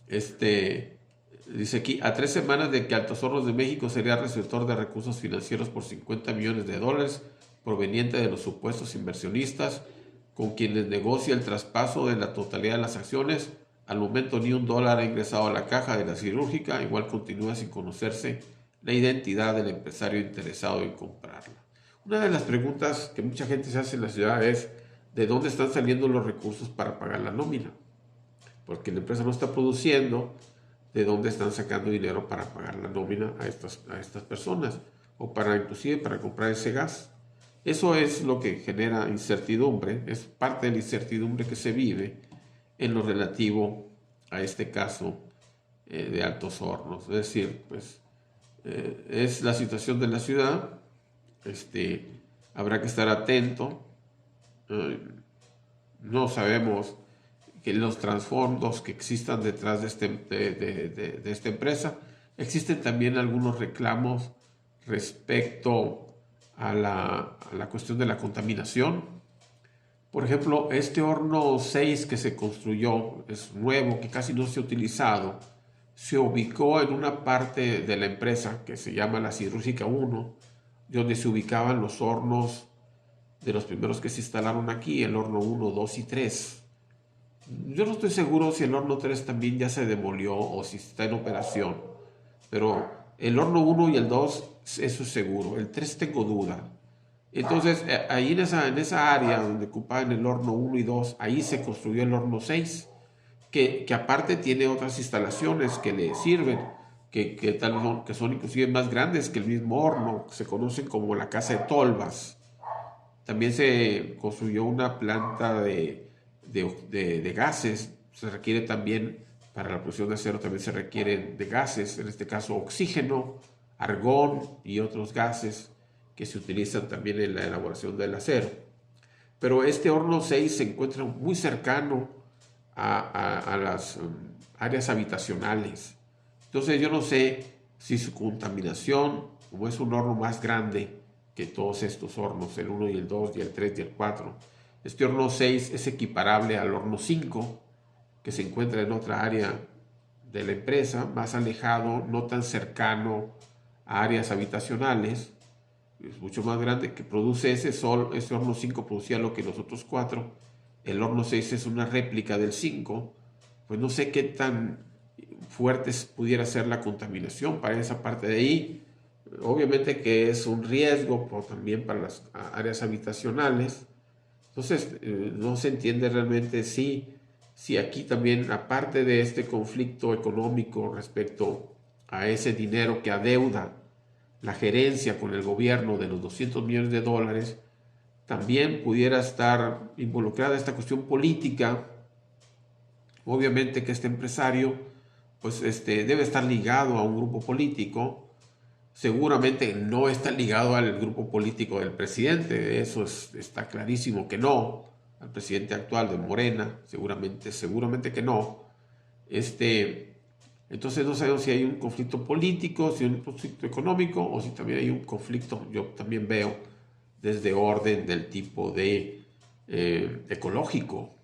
Dice aquí, a 3 semanas de que Altos Hornos de México sería receptor de recursos financieros por $50 millones provenientes de los supuestos inversionistas con quienes negocia el traspaso de la totalidad de las acciones, al momento ni $1 ha ingresado a la caja de la Siderúrgica, igual continúa sin conocerse la identidad del empresario interesado en comprarla. Una de las preguntas que mucha gente se hace en la ciudad es, ¿de dónde están saliendo los recursos para pagar la nómina? Porque la empresa no está produciendo, ¿de dónde están sacando dinero para pagar la nómina a estas personas? O inclusive para comprar ese gas. Eso es lo que genera incertidumbre, es parte de la incertidumbre que se vive en lo relativo a este caso de Altos Hornos. Es decir, pues es la situación de la ciudad, habrá que estar atento, no sabemos que los trasfondos que existan detrás de esta empresa. Existen también algunos reclamos respecto a la cuestión de la contaminación. Por ejemplo, este horno 6 que se construyó, es nuevo, que casi no se ha utilizado, se ubicó en una parte de la empresa que se llama la Siderúrgica 1, donde se ubicaban los hornos de los primeros que se instalaron aquí, el horno 1, 2 y 3. Yo no estoy seguro si el horno 3 también ya se demolió o si está en operación, pero el horno 1 y el 2, eso es seguro. El 3 tengo duda. Entonces, ahí en esa área donde ocupaban el horno 1 y 2, ahí se construyó el horno 6, que aparte tiene otras instalaciones que le sirven, que son inclusive más grandes que el mismo horno, que se conocen como la casa de tolvas. También se construyó una planta de gases. Se requiere también, para la producción de acero, también se requieren de gases, en este caso oxígeno, argón y otros gases que se utilizan también en la elaboración del acero. Pero este horno 6 se encuentra muy cercano a las áreas habitacionales. Entonces yo no sé si su contaminación, como es un horno más grande que todos estos hornos, el 1 y el 2 y el 3 y el 4, este horno 6 es equiparable al horno 5, que se encuentra en otra área de la empresa, más alejado, no tan cercano a áreas habitacionales. Es mucho más grande, que produce ese horno 5 producía lo que los otros 4. El horno 6 es una réplica del 5. Pues no sé qué tan fuerte pudiera ser la contaminación para esa parte de ahí. Obviamente que es un riesgo también para las áreas habitacionales. Entonces, no se entiende realmente si aquí también, aparte de este conflicto económico respecto a ese dinero que adeuda la gerencia con el gobierno de los 200 millones de dólares, también pudiera estar involucrada esta cuestión política. Obviamente que este empresario pues debe estar ligado a un grupo político. Seguramente no está ligado al grupo político del presidente, eso está clarísimo que no, al presidente actual de Morena, seguramente que no. Entonces no sabemos si hay un conflicto político, si hay un conflicto económico o si también hay un conflicto, yo también veo, desde orden del tipo de ecológico.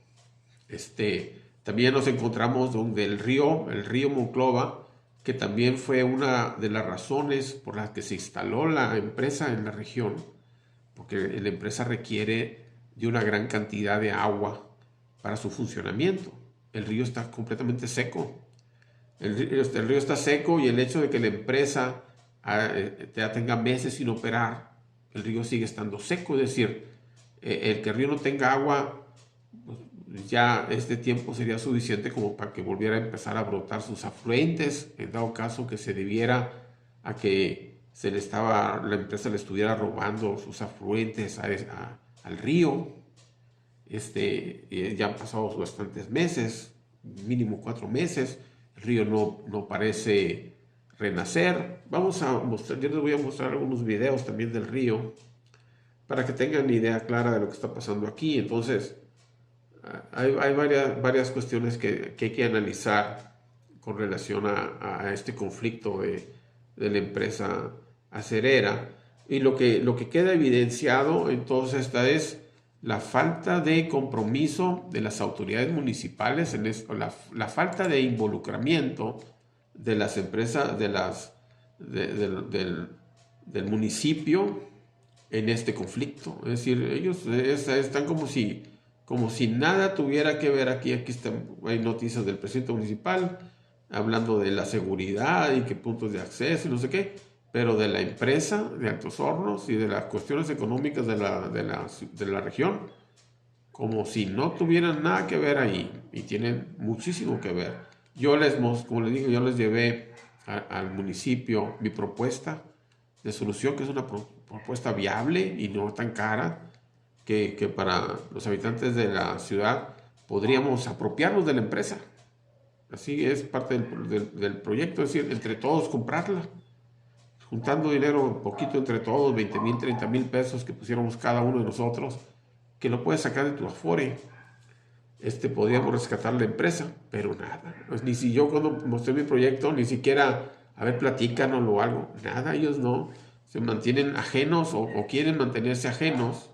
También nos encontramos donde el río Monclova, que también fue una de las razones por las que se instaló la empresa en la región, porque la empresa requiere de una gran cantidad de agua para su funcionamiento. El río está completamente seco. El río está seco y el hecho de que la empresa ya tenga meses sin operar, el río sigue estando seco. Es decir, el que el río no tenga agua, pues ya este tiempo sería suficiente como para que volviera a empezar a brotar sus afluentes, en dado caso que se debiera a que la empresa le estuviera robando sus afluentes al río. Ya han pasado bastantes meses, mínimo 4 meses, el río no parece renacer. Yo les voy a mostrar algunos videos también del río para que tengan idea clara de lo que está pasando aquí. Entonces, hay varias cuestiones que hay que analizar con relación a este conflicto de la empresa acerera. Y lo que queda evidenciado entonces esta es la falta de compromiso de las autoridades municipales en esto, la falta de involucramiento de las empresas, del municipio en este conflicto. Es decir, ellos están como si nada tuviera que ver aquí. Hay noticias del presidente municipal hablando de la seguridad y qué puntos de acceso y no sé qué, pero de la empresa de Altos Hornos y de las cuestiones económicas de la región, como si no tuvieran nada que ver ahí, y tienen muchísimo que ver. Como les digo, yo les llevé al municipio mi propuesta de solución, que es una propuesta viable y no tan cara, que para los habitantes de la ciudad podríamos apropiarnos de la empresa. Así es parte del proyecto, es decir, entre todos comprarla, juntando dinero poquito entre todos, 20,000, 30,000 pesos que pusiéramos cada uno de nosotros, que lo puedes sacar de tu Afore. Podríamos rescatar la empresa, pero nada. Pues ni si yo cuando mostré mi proyecto, ni siquiera, a ver, platícanos o algo, nada, ellos no, se mantienen ajenos o quieren mantenerse ajenos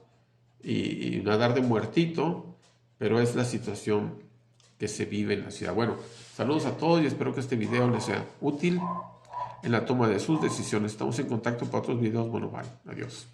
y nadar de muertito, pero es la situación que se vive en la ciudad. Bueno, saludos a todos y espero que este video les sea útil en la toma de sus decisiones. Estamos en contacto para otros videos. Bueno, bye. Adiós.